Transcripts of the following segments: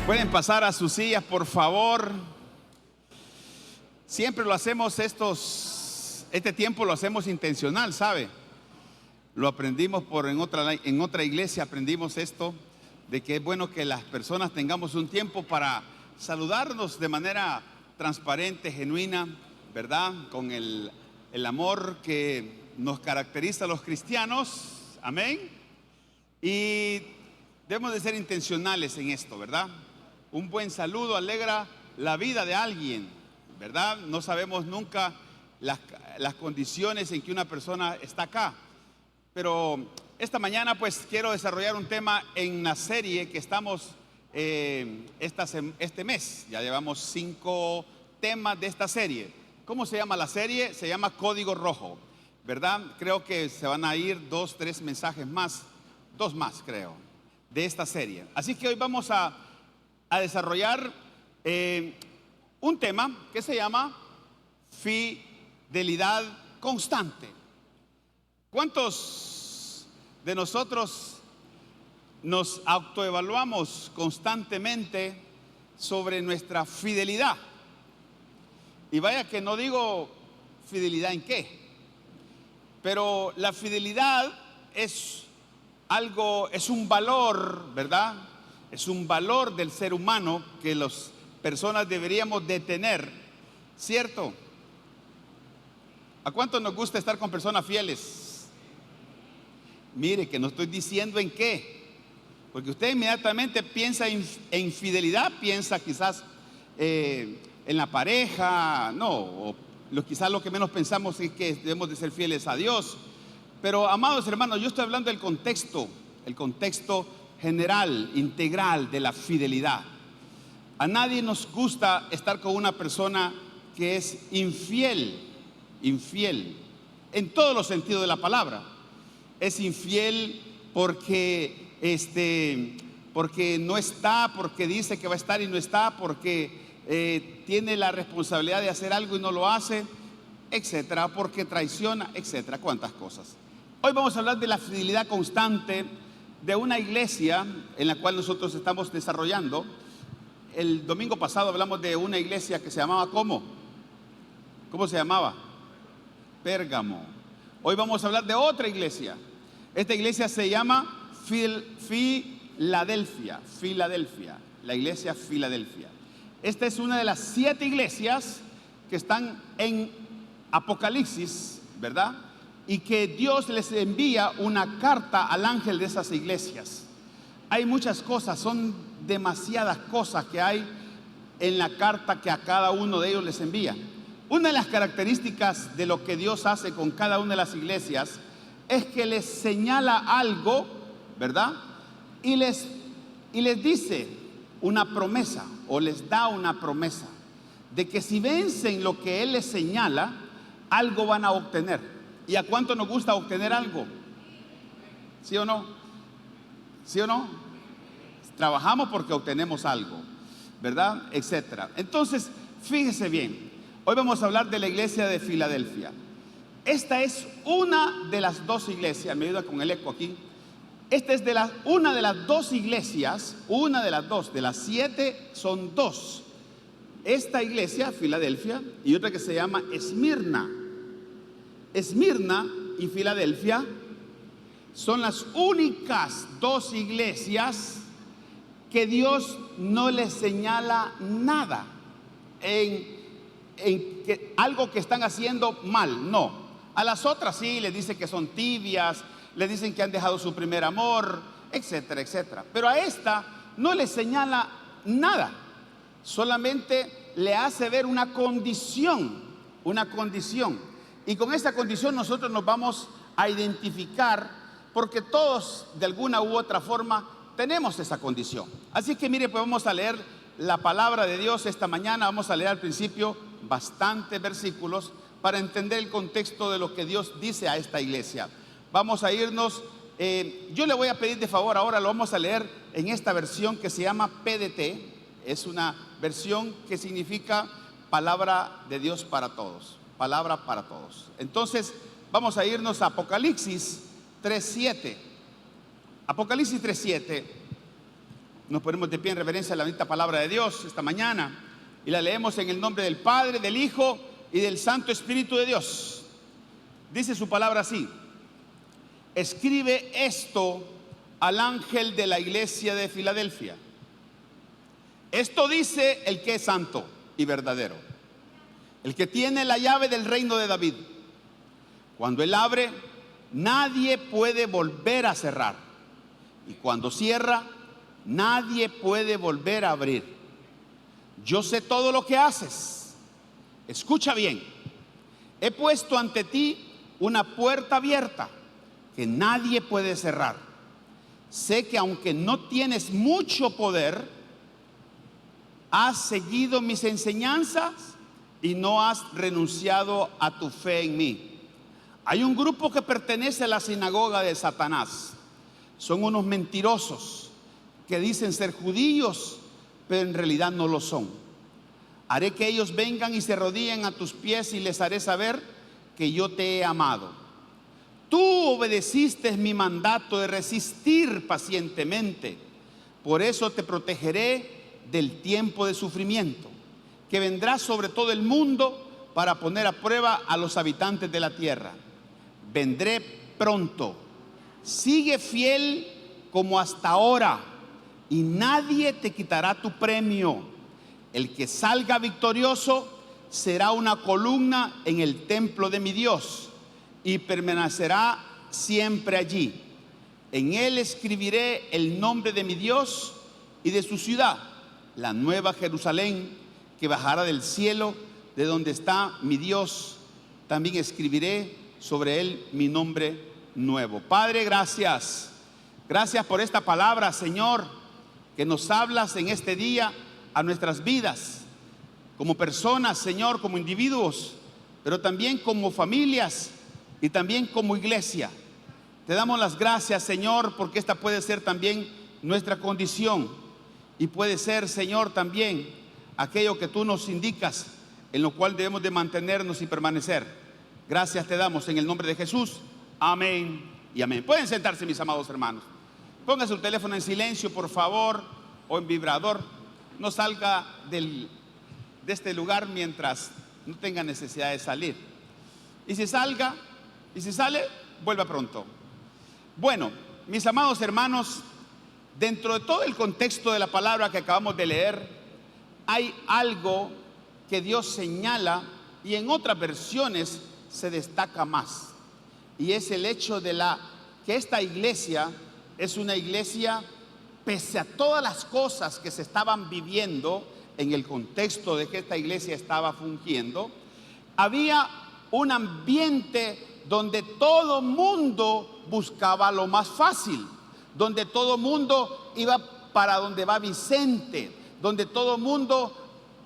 Pueden pasar a sus sillas, por favor. Siempre lo hacemos este tiempo lo hacemos intencional, ¿sabe? Lo aprendimos en otra iglesia, aprendimos esto, de que es bueno que las personas tengamos un tiempo para saludarnos de manera transparente, genuina, ¿verdad? Con el amor que nos caracteriza a los cristianos, amén. Y debemos de ser intencionales en esto, ¿verdad? Un buen saludo alegra la vida de alguien, ¿verdad? No sabemos nunca las condiciones en que una persona está acá. Pero esta mañana pues quiero desarrollar un tema en la serie que estamos este mes. Ya llevamos 5 temas de esta serie. ¿Cómo se llama la serie? Se llama Código Rojo, ¿verdad? Creo que se van a ir 2, 3 mensajes más, 2 más creo, de esta serie. Así que hoy vamos a desarrollar un tema que se llama fidelidad constante. ¿Cuántos de nosotros nos autoevaluamos constantemente sobre nuestra fidelidad? Y vaya que no digo fidelidad en qué, pero la fidelidad es un valor, ¿verdad? Es un valor del ser humano que las personas deberíamos de tener, ¿cierto? ¿A cuánto nos gusta estar con personas fieles? Mire que no estoy diciendo en qué, porque usted inmediatamente piensa en fidelidad, piensa quizás en la pareja, no, quizás lo que menos pensamos es que debemos de ser fieles a Dios. Pero amados hermanos, yo estoy hablando del contexto, el contexto general, integral de la fidelidad. A nadie nos gusta estar con una persona que es infiel en todos los sentidos de la palabra. Es infiel porque no está, porque dice que va a estar y no está, porque tiene la responsabilidad de hacer algo y no lo hace, etcétera, porque traiciona, etcétera, cuántas cosas. Hoy vamos a hablar de la fidelidad constante de una iglesia en la cual nosotros estamos desarrollando. El domingo pasado hablamos de una iglesia que se llamaba ¿cómo? ¿Cómo se llamaba? Pérgamo. Hoy vamos a hablar de otra iglesia. Esta iglesia se llama Filadelfia, la iglesia Filadelfia. Esta es una de las 7 iglesias que están en Apocalipsis, ¿verdad? Y que Dios les envía una carta al ángel de esas iglesias. Hay muchas cosas, son demasiadas cosas que hay en la carta que a cada uno de ellos les envía. Una de las características de lo que Dios hace con cada una de las iglesias es que les señala algo, ¿verdad? Y les dice una promesa, o les da una promesa de que si vencen lo que Él les señala, algo van a obtener. ¿Y a cuánto nos gusta obtener algo? ¿Sí o no? ¿Sí o no? Trabajamos porque obtenemos algo, ¿verdad? Etcétera. Entonces, fíjese bien. Hoy vamos a hablar de la iglesia de Filadelfia. Esta es una de las 2 iglesias. Me ayuda con el eco aquí. Esta es una de las 2 iglesias. Una de las 2. De las 7 son 2. Esta iglesia, Filadelfia, y otra que se llama Esmirna. Esmirna y Filadelfia son las únicas 2 iglesias que Dios no les señala nada en algo que están haciendo mal, no. A las otras sí les dice que son tibias, les dicen que han dejado su primer amor, etcétera, etcétera. Pero a esta no les señala nada, solamente le hace ver una condición. Y con esa condición nosotros nos vamos a identificar, porque todos de alguna u otra forma tenemos esa condición. Así que mire, pues vamos a leer la palabra de Dios esta mañana. Vamos a leer al principio bastantes versículos para entender el contexto de lo que Dios dice a esta iglesia. Vamos a irnos, yo le voy a pedir de favor, ahora lo vamos a leer en esta versión que se llama PDT. Es una versión que significa palabra de Dios para todos. Palabra para todos. Entonces vamos a irnos a Apocalipsis 3:7. Apocalipsis 3:7 Nos ponemos de pie en reverencia a la bendita palabra de Dios esta mañana y la leemos en el nombre del Padre, del Hijo y del Santo Espíritu de Dios. Dice su palabra así: escribe esto al ángel de la iglesia de Filadelfia. Esto dice el que es santo y verdadero, el que tiene la llave del reino de David. Cuando él abre, nadie puede volver a cerrar, y cuando cierra, nadie puede volver a abrir. Yo sé todo lo que haces. Escucha bien. He puesto ante ti una puerta abierta que nadie puede cerrar. Sé que aunque no tienes mucho poder, has seguido mis enseñanzas y no has renunciado a tu fe en mí. Hay un grupo que pertenece a la sinagoga de Satanás. Son unos mentirosos que dicen ser judíos, pero en realidad no lo son. Haré que ellos vengan y se arrodillen a tus pies y les haré saber que yo te he amado. Tú obedeciste mi mandato de resistir pacientemente. Por eso te protegeré del tiempo de sufrimiento que vendrá sobre todo el mundo para poner a prueba a los habitantes de la tierra. Vendré pronto. Sigue fiel como hasta ahora y nadie te quitará tu premio. El que salga victorioso será una columna en el templo de mi Dios y permanecerá siempre allí. En él escribiré el nombre de mi Dios y de su ciudad, la nueva Jerusalén, que bajará del cielo, de donde está mi Dios. También escribiré sobre él mi nombre nuevo. Padre, gracias. Gracias por esta palabra, Señor, que nos hablas en este día a nuestras vidas, como personas, Señor, como individuos, pero también como familias y también como iglesia. Te damos las gracias, Señor, porque esta puede ser también nuestra condición y puede ser, Señor, también aquello que tú nos indicas en lo cual debemos de mantenernos y permanecer. Gracias te damos en el nombre de Jesús. Amén y amén. Pueden sentarse, mis amados hermanos. Ponga su teléfono en silencio, por favor, o en vibrador. No salga de este lugar mientras no tenga necesidad de salir. Y si sale, vuelva pronto. Bueno, mis amados hermanos, dentro de todo el contexto de la palabra que acabamos de leer, hay algo que Dios señala y en otras versiones se destaca más. Y es el hecho de que esta iglesia es una iglesia, pese a todas las cosas que se estaban viviendo en el contexto de que esta iglesia estaba fungiendo, había un ambiente donde todo mundo buscaba lo más fácil, donde todo mundo iba para donde va Vicente, donde todo mundo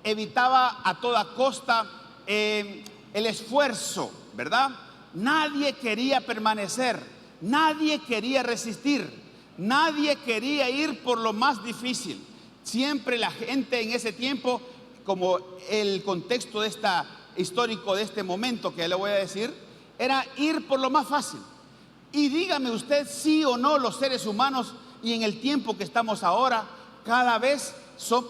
evitaba a toda costa el esfuerzo, ¿verdad? Nadie quería permanecer, nadie quería resistir, nadie quería ir por lo más difícil. Siempre la gente en ese tiempo, como el contexto histórico de este momento que le voy a decir, era ir por lo más fácil. Y dígame usted sí o no, los seres humanos y en el tiempo que estamos ahora, cada vez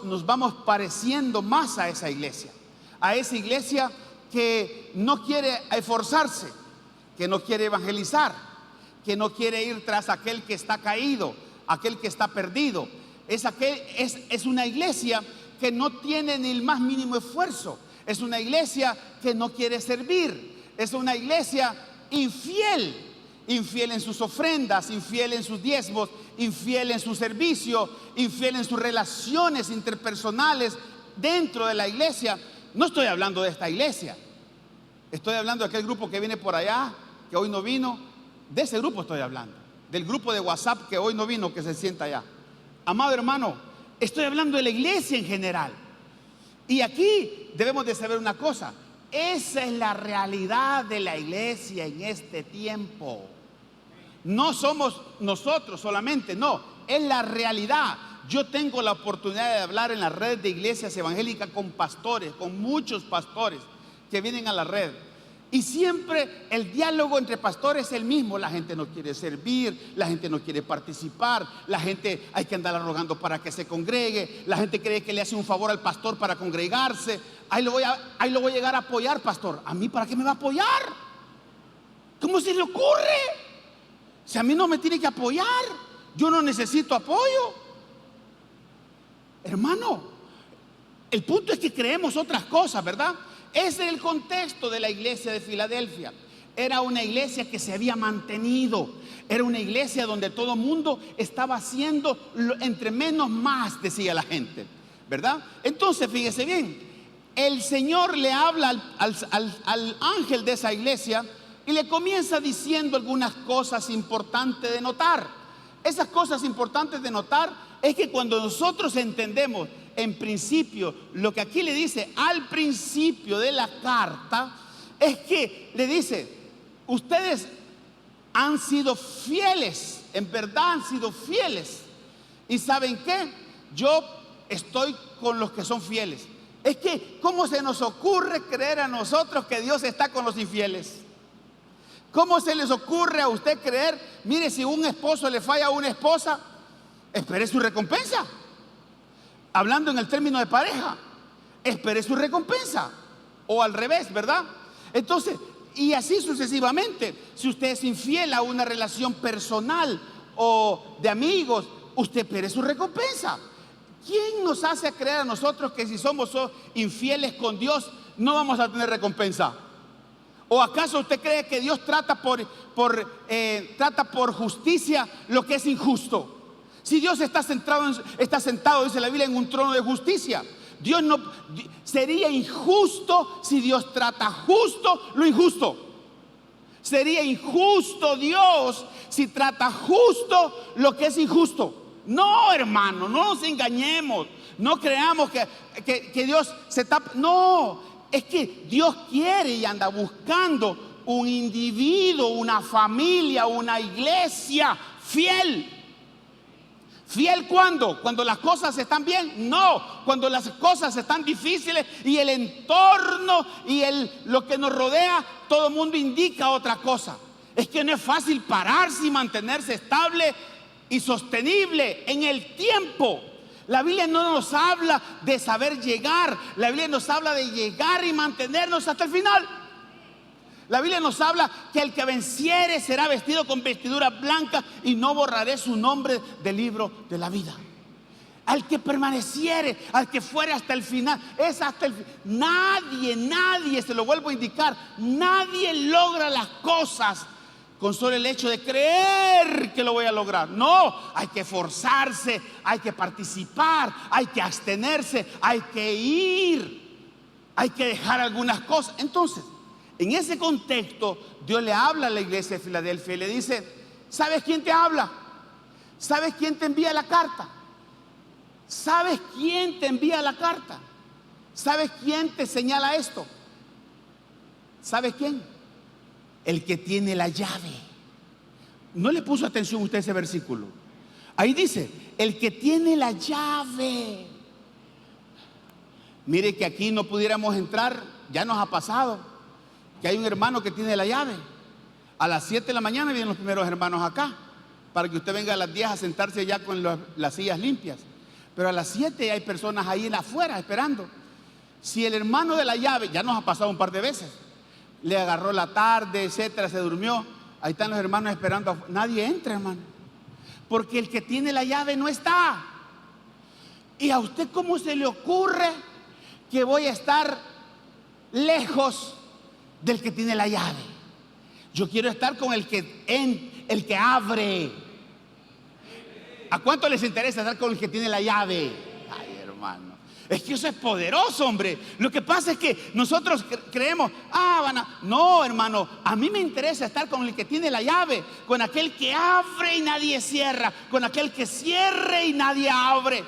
nos vamos pareciendo más a esa iglesia que no quiere esforzarse, que no quiere evangelizar, que no quiere ir tras aquel que está caído, aquel que está perdido. Es una iglesia que no tiene ni el más mínimo esfuerzo. Es una iglesia que no quiere servir. Es una iglesia infiel en sus ofrendas, infiel en sus diezmos, infiel en su servicio, infiel en sus relaciones interpersonales dentro de la iglesia. No estoy hablando de esta iglesia, estoy hablando de aquel grupo que viene por allá, que hoy no vino. De ese grupo estoy hablando, del grupo de WhatsApp que hoy no vino, que se sienta allá. Amado hermano, estoy hablando de la iglesia en general. Y aquí debemos de saber una cosa: esa es la realidad de la iglesia en este tiempo. No somos nosotros solamente, no, es la realidad. Yo tengo la oportunidad de hablar en la red de iglesias evangélicas con pastores, con muchos pastores que vienen a la red. Y siempre el diálogo entre pastores es el mismo. La gente no quiere servir, la gente no quiere participar, la gente hay que andar rogando para que se congregue, la gente cree que le hace un favor al pastor para congregarse. Ahí lo voy a llegar a apoyar, pastor. ¿A mí para qué me va a apoyar? ¿Cómo se le ocurre? Si a mí no me tiene que apoyar, yo no necesito apoyo. Hermano, el punto es que creemos otras cosas, ¿verdad? Ese es el contexto de la iglesia de Filadelfia. Era una iglesia que se había mantenido. Era una iglesia donde todo el mundo estaba haciendo entre menos más, decía la gente, ¿verdad? Entonces, fíjese bien, el Señor le habla al ángel de esa iglesia y le comienza diciendo algunas cosas importantes de notar. Esas cosas importantes de notar es que cuando nosotros entendemos en principio lo que aquí le dice al principio de la carta, es que le dice: ustedes han sido fieles, en verdad han sido fieles. ¿Y saben qué? Yo estoy con los que son fieles. Es que, ¿cómo se nos ocurre creer a nosotros que Dios está con los infieles? ¿Cómo se les ocurre a usted creer? Mire, si un esposo le falla a una esposa, espere su recompensa. Hablando en el término de pareja, espere su recompensa. O al revés, ¿verdad? Entonces, y así sucesivamente. Si usted es infiel a una relación personal o de amigos, usted espere su recompensa. ¿Quién nos hace creer a nosotros que si somos infieles con Dios no vamos a tener recompensa? ¿O acaso usted cree que Dios trata por justicia lo que es injusto? Si Dios está sentado, dice la Biblia, en un trono de justicia. Dios no sería injusto si Dios trata justo lo injusto. Sería injusto Dios si trata justo lo que es injusto. No, hermano, no nos engañemos. No creamos que Dios se tapa. No, es que Dios quiere y anda buscando un individuo, una familia, una iglesia fiel. ¿Fiel cuándo? ¿Cuando las cosas están bien? No, cuando las cosas están difíciles y el entorno y lo que nos rodea, todo el mundo indica otra cosa. Es que no es fácil pararse y mantenerse estable y sostenible en el tiempo. La Biblia no nos habla de saber llegar, la Biblia nos habla de llegar y mantenernos hasta el final. La Biblia nos habla que el que venciere será vestido con vestidura blanca y no borraré su nombre del libro de la vida. Al que permaneciere, al que fuere hasta el final, es hasta el final. Nadie, se lo vuelvo a indicar, nadie logra las cosas con solo el hecho de creer que lo voy a lograr. No, hay que esforzarse, hay que participar, hay que abstenerse, hay que ir, hay que dejar algunas cosas. Entonces, en ese contexto, Dios le habla a la iglesia de Filadelfia y le dice: ¿sabes quién te habla? ¿Sabes quién te envía la carta? ¿Sabes quién te envía la carta? ¿Sabes quién te señala esto? ¿Sabes quién? El que tiene la llave. ¿No le puso atención usted a ese versículo? Ahí dice: el que tiene la llave. Mire que aquí no pudiéramos entrar, ya nos ha pasado que hay un hermano que tiene la llave. A las 7 de la mañana vienen los primeros hermanos acá, para que usted venga a las 10 a sentarse ya con las sillas limpias. Pero a las 7 hay personas ahí afuera esperando. Si el hermano de la llave, ya nos ha pasado un par de veces, le agarró la tarde, etcétera, se durmió, ahí están los hermanos esperando. Nadie entra, hermano, porque el que tiene la llave no está. ¿Y a usted cómo se le ocurre que voy a estar lejos del que tiene la llave? Yo quiero estar con el que abre. ¿A cuánto les interesa estar con el que tiene la llave? Ay, hermano, es que eso es poderoso, hombre. Lo que pasa es que nosotros creemos, no, hermano, a mí me interesa estar con el que tiene la llave, con aquel que abre y nadie cierra, con aquel que cierre y nadie abre.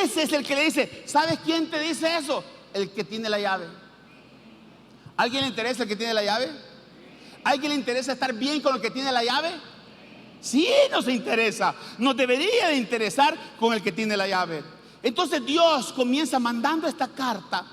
Ese es el que le dice. ¿Sabes quién te dice eso? El que tiene la llave. ¿A alguien le interesa el que tiene la llave? ¿A alguien le interesa estar bien con el que tiene la llave? Sí, nos interesa. Nos debería de interesar con el que tiene la llave. Entonces Dios comienza mandando esta carta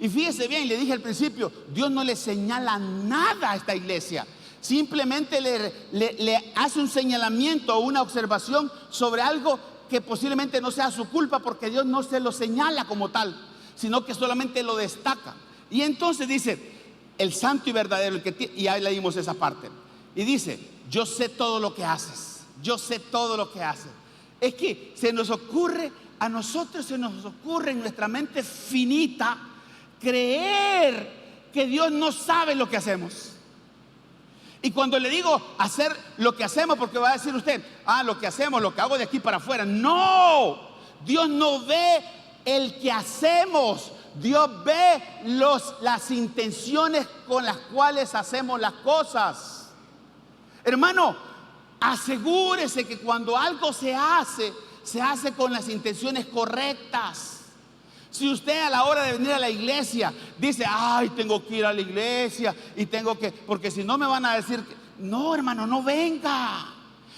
Y fíjese bien, le dije al principio, Dios no le señala nada a esta iglesia. Simplemente le hace un señalamiento o una observación sobre algo que posiblemente no sea su culpa, porque Dios no se lo señala como tal, sino que solamente lo destaca. Y entonces dice, el santo y verdadero, y ahí leímos esa parte. Y dice, yo sé todo lo que haces, yo sé todo lo que haces. Es que a nosotros se nos ocurre en nuestra mente finita creer que Dios no sabe lo que hacemos. Y cuando le digo hacer lo que hacemos, porque va a decir usted, lo que hacemos, lo que hago de aquí para afuera. No, Dios no ve el que hacemos. Dios ve las intenciones con las cuales hacemos las cosas. Hermano, asegúrese que cuando algo se hace con las intenciones correctas. Si usted a la hora de venir a la iglesia dice, tengo que ir a la iglesia y tengo que, porque si no me van a decir que, no, hermano, no venga.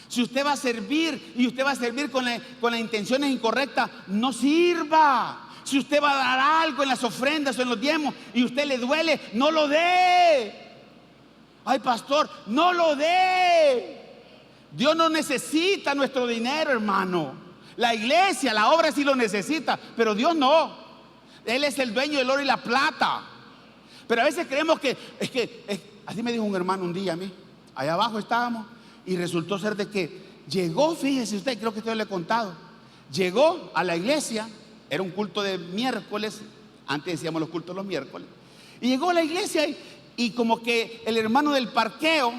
Si usted va a servir y usted va a servir con las intenciones incorrectas, no sirva. Si usted va a dar algo en las ofrendas o en los diezmos y usted le duele, no lo dé. Ay, pastor, no lo dé. Dios no necesita nuestro dinero, hermano. La iglesia, la obra sí lo necesita, pero Dios no. Él es el dueño del oro y la plata. Pero a veces creemos que así me dijo un hermano un día a mí. Allá abajo estábamos y resultó ser de que llegó, fíjese usted, creo que usted le he contado. Llegó a la iglesia, era un culto de miércoles, antes decíamos los cultos los miércoles. Y llegó a la iglesia y como que el hermano del parqueo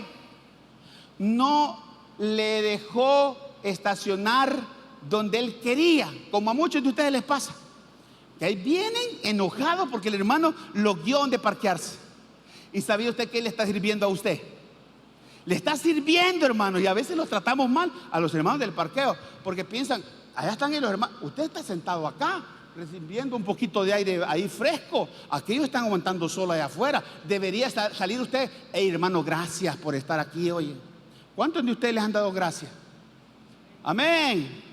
no le dejó estacionar donde él quería, como a muchos de ustedes les pasa, que ahí vienen enojados porque el hermano lo guió donde parquearse. ¿Y sabía usted que le está sirviendo a usted? Le está sirviendo, hermano, y a veces los tratamos mal a los hermanos del parqueo, porque piensan, allá están los hermanos, usted está sentado acá, recibiendo un poquito de aire ahí fresco, aquellos están aguantando solo allá afuera, debería salir usted, hermano, gracias por estar aquí hoy. ¿Cuántos de ustedes les han dado gracias? Amén.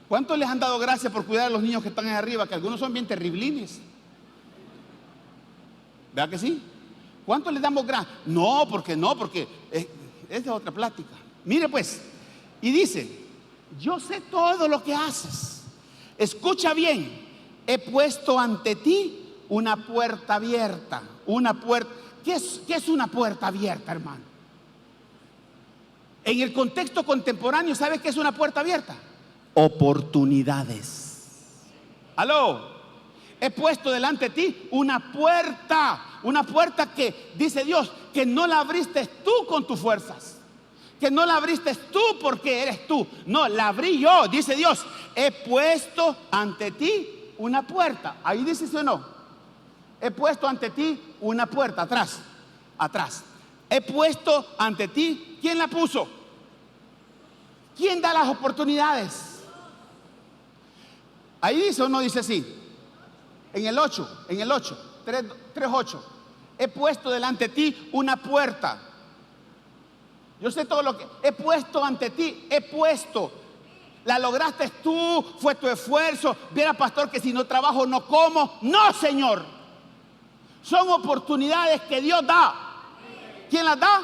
¿Cuántos les han dado gracias por cuidar a los niños que están ahí arriba? Que algunos son bien terriblines. ¿Verdad que sí? ¿Cuántos les damos gracias? No, porque es de otra plática. Mire pues, y dice, yo sé todo lo que haces. Escucha bien, he puesto ante ti una puerta abierta. Una puerta. ¿Qué es una puerta abierta, hermano? En el contexto contemporáneo, ¿sabes qué es una puerta abierta? Oportunidades. Aló, he puesto delante de ti una puerta que dice Dios que no la abriste tú con tus fuerzas, que no la abriste tú porque eres tú, no, la abrí yo, dice Dios. He puesto ante ti una puerta. Ahí dice sí o no. He puesto ante ti una puerta, atrás. He puesto ante ti. ¿Quién la puso? ¿Quién da las oportunidades? Ahí dice o no dice así. En el 8, 3:8. He puesto delante de ti una puerta. Yo sé todo lo que he puesto ante ti. He puesto. La lograste tú, fue tu esfuerzo. Viera, pastor, que si no trabajo no como. No, Señor. Son oportunidades que Dios da. ¿Quién las da?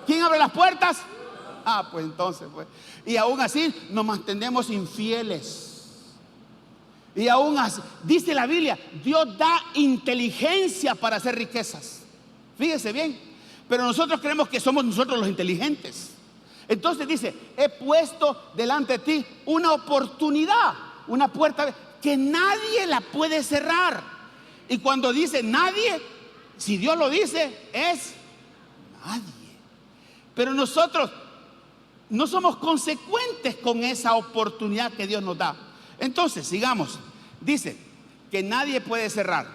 ¿Quién abre las puertas? Pues entonces, pues. Y aún así nos mantenemos infieles. Y aún así, dice la Biblia, Dios da inteligencia para hacer riquezas. Fíjese bien. Pero nosotros creemos que somos nosotros los inteligentes. Entonces dice, he puesto delante de ti una oportunidad, una puerta que nadie la puede cerrar. Y cuando dice nadie, si Dios lo dice, es nadie. Pero nosotros no somos consecuentes con esa oportunidad que Dios nos da. Entonces, sigamos. Dice que nadie puede cerrar.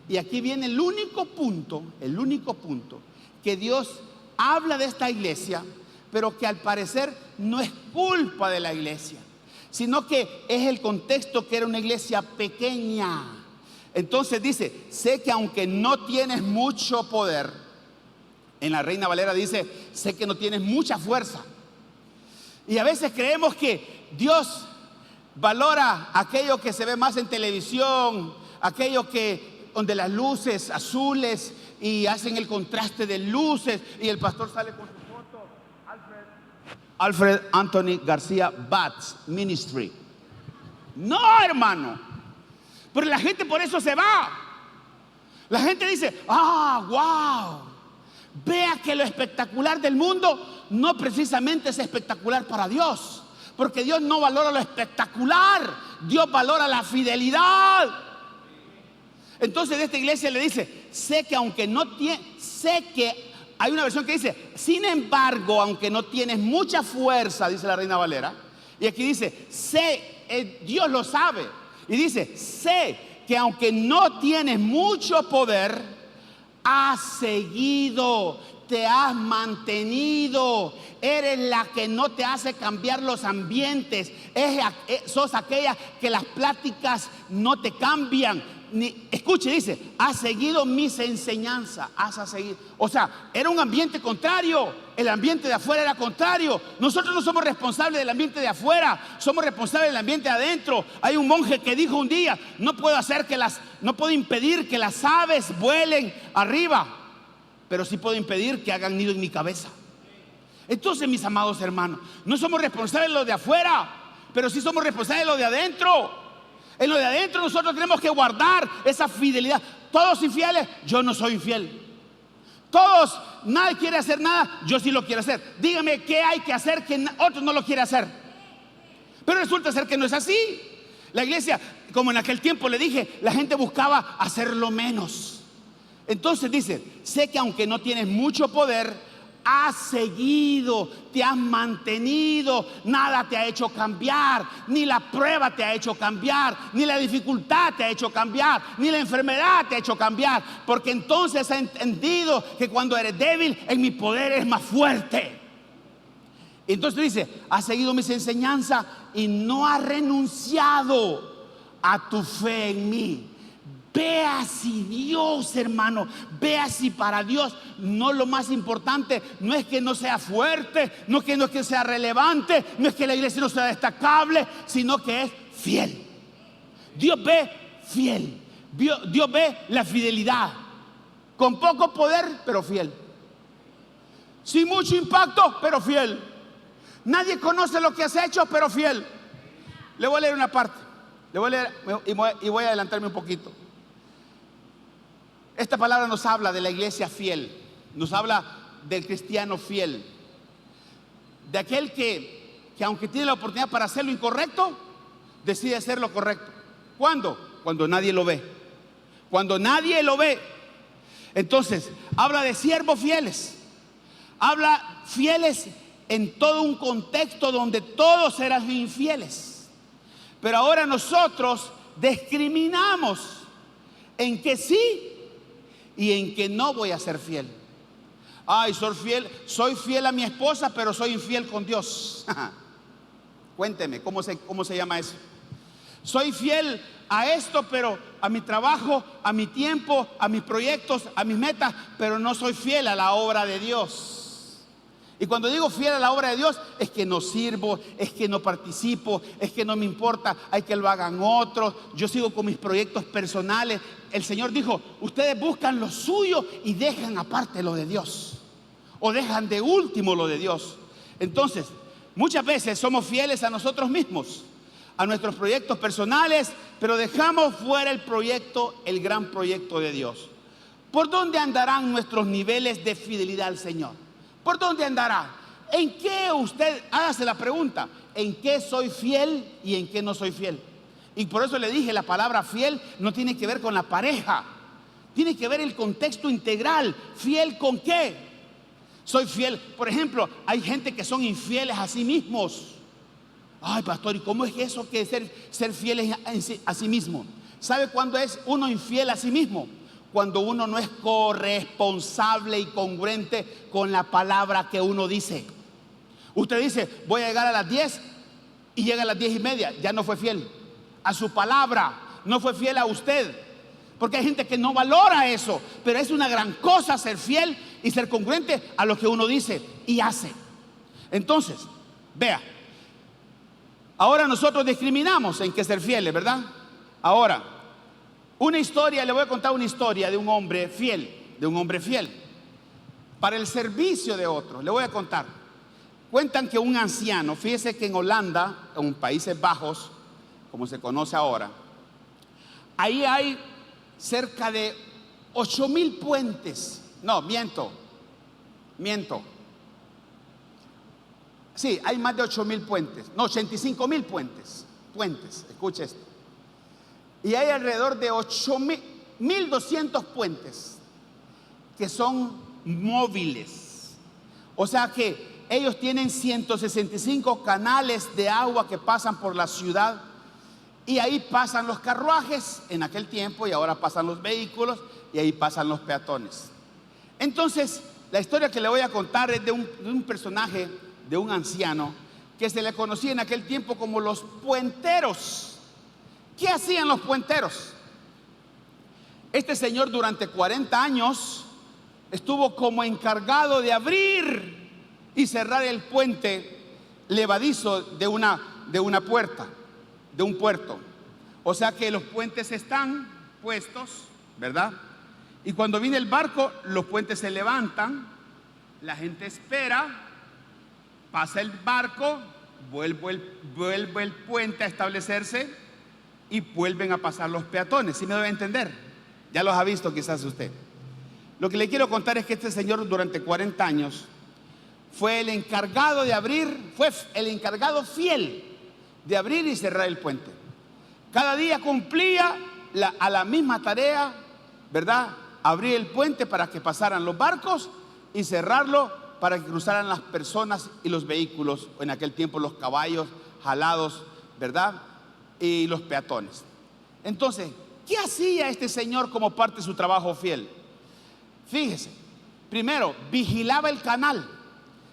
Y aquí viene el único punto que Dios habla de esta iglesia, pero que al parecer no es culpa de la iglesia, sino que es el contexto que era una iglesia pequeña. Entonces dice, sé que aunque no tienes mucho poder, en la Reina Valera dice, sé que no tienes mucha fuerza. Y a veces creemos que Dios valora aquello que se ve más en televisión, aquello que donde las luces azules y hacen el contraste de luces y el pastor sale con su foto. Alfred Anthony García Bats Ministry. No, hermano. Pero la gente por eso se va. La gente dice, wow. Vea que lo espectacular del mundo no precisamente es espectacular para Dios. Porque Dios no valora lo espectacular. Dios valora la fidelidad. Entonces esta iglesia le dice, sé que hay una versión que dice, sin embargo, aunque no tienes mucha fuerza, dice la Reina Valera. Y aquí dice, Dios lo sabe. Y dice, sé que aunque no tienes mucho poder, has seguido, te has mantenido, eres la que no te hace cambiar los ambientes, sos aquella que las pláticas no te cambian. Escuche, dice, has seguido mis enseñanzas, o sea, era un ambiente contrario, el ambiente de afuera era contrario. Nosotros no somos responsables del ambiente de afuera, somos responsables del ambiente de adentro. Hay un monje que dijo un día, no puedo impedir que las aves vuelen arriba, pero sí puedo impedir que hagan nido en mi cabeza. Entonces, mis amados hermanos, no somos responsables de lo de afuera, pero sí somos responsables de lo de adentro. En lo de adentro nosotros tenemos que guardar esa fidelidad. Todos infieles, yo no soy infiel. Todos, nadie quiere hacer nada, yo sí lo quiero hacer. Dígame qué hay que hacer que otros no lo quieren hacer. Pero resulta ser que no es así. La iglesia, como en aquel tiempo le dije, la gente buscaba hacerlo menos. Entonces dice, sé que aunque no tienes mucho poder, has seguido, te has mantenido, nada te ha hecho cambiar, ni la prueba te ha hecho cambiar, ni la dificultad te ha hecho cambiar, ni la enfermedad te ha hecho cambiar, porque entonces has entendido que cuando eres débil, en mi poder es más fuerte. Entonces dice, has seguido mis enseñanzas y no has renunciado a tu fe en mí. Vea si Dios, hermano, vea si para Dios no lo más importante no es que no sea fuerte, no es que sea relevante, no es que la iglesia no sea destacable, sino que es fiel. Dios ve fiel. Dios ve la fidelidad. Con poco poder, pero fiel. Sin mucho impacto, pero fiel. Nadie conoce lo que has hecho, pero fiel. Le voy a leer una parte. Le voy a leer y voy a adelantarme un poquito. Esta palabra nos habla de la iglesia fiel, nos habla del cristiano fiel, de aquel que aunque tiene la oportunidad para hacer lo incorrecto, decide hacer lo correcto. ¿Cuándo? Cuando nadie lo ve. Cuando nadie lo ve. Entonces, habla de siervos fieles, habla fieles en todo un contexto donde todos eran infieles. Pero ahora nosotros discriminamos en que sí y en que no voy a ser fiel. Ay, soy fiel a mi esposa, pero soy infiel con Dios. Cuénteme, ¿cómo se llama eso? Soy fiel a esto, pero a mi trabajo, a mi tiempo, a mis proyectos, a mis metas, pero no soy fiel a la obra de Dios. Y cuando digo fiel a la obra de Dios, es que no sirvo, es que no participo, es que no me importa, hay que lo hagan otros, yo sigo con mis proyectos personales. El Señor dijo, ustedes buscan lo suyo y dejan aparte lo de Dios, o dejan de último lo de Dios. Entonces, muchas veces somos fieles a nosotros mismos, a nuestros proyectos personales, pero dejamos fuera el gran proyecto de Dios. ¿Por dónde andarán nuestros niveles de fidelidad al Señor? ¿Por dónde andará? ¿En qué usted, hágase la pregunta, en qué soy fiel y en qué no soy fiel? Y por eso le dije, la palabra fiel no tiene que ver con la pareja, tiene que ver el contexto integral. ¿Fiel con qué? Soy fiel, por ejemplo, hay gente que son infieles a sí mismos. Ay, pastor, ¿y cómo es eso que ser fieles a sí mismo? ¿Sabe cuándo es uno infiel a sí mismo? Cuando uno no es corresponsable y congruente con la palabra que uno dice. Usted dice, voy a llegar a las 10 y llega a las 10:30, ya no fue fiel a su palabra, no fue fiel a usted. Porque hay gente que no valora eso, pero es una gran cosa ser fiel y ser congruente a lo que uno dice y hace. Entonces, vea, ahora nosotros discriminamos en qué ser fieles, ¿verdad? Ahora, una historia, le voy a contar una historia de un hombre fiel, para el servicio de otros. Le voy a contar. Cuentan que un anciano, fíjese que en Holanda, en Países Bajos, como se conoce ahora, ahí hay cerca de 8,000 puentes. No, miento. Sí, hay más de 8,000 puentes. No, 85,000 puentes. Escuche esto. Y hay alrededor de 1,200 puentes que son móviles. O sea que ellos tienen 165 canales de agua que pasan por la ciudad. Y ahí pasan los carruajes en aquel tiempo, y ahora pasan los vehículos, y ahí pasan los peatones. Entonces, la historia que le voy a contar es de un personaje, de un anciano, que se le conocía en aquel tiempo como los puenteros. ¿Qué hacían los puenteros? Este señor durante 40 años estuvo como encargado de abrir y cerrar el puente levadizo de una puerta, de un puerto. O sea que los puentes están puestos, ¿verdad? Y cuando viene el barco, los puentes se levantan, la gente espera, pasa el barco, vuelve el puente a establecerse y vuelven a pasar los peatones. ¿Sí me debe entender? Ya los ha visto quizás usted. Lo que le quiero contar es que este señor durante 40 años fue el encargado de abrir, fue el encargado fiel de abrir y cerrar el puente. Cada día cumplía a la misma tarea, ¿verdad? Abrir el puente para que pasaran los barcos y cerrarlo para que cruzaran las personas y los vehículos, en aquel tiempo los caballos jalados, ¿verdad? Y los peatones. Entonces, ¿qué hacía este señor como parte de su trabajo fiel? Fíjese, primero, vigilaba el canal.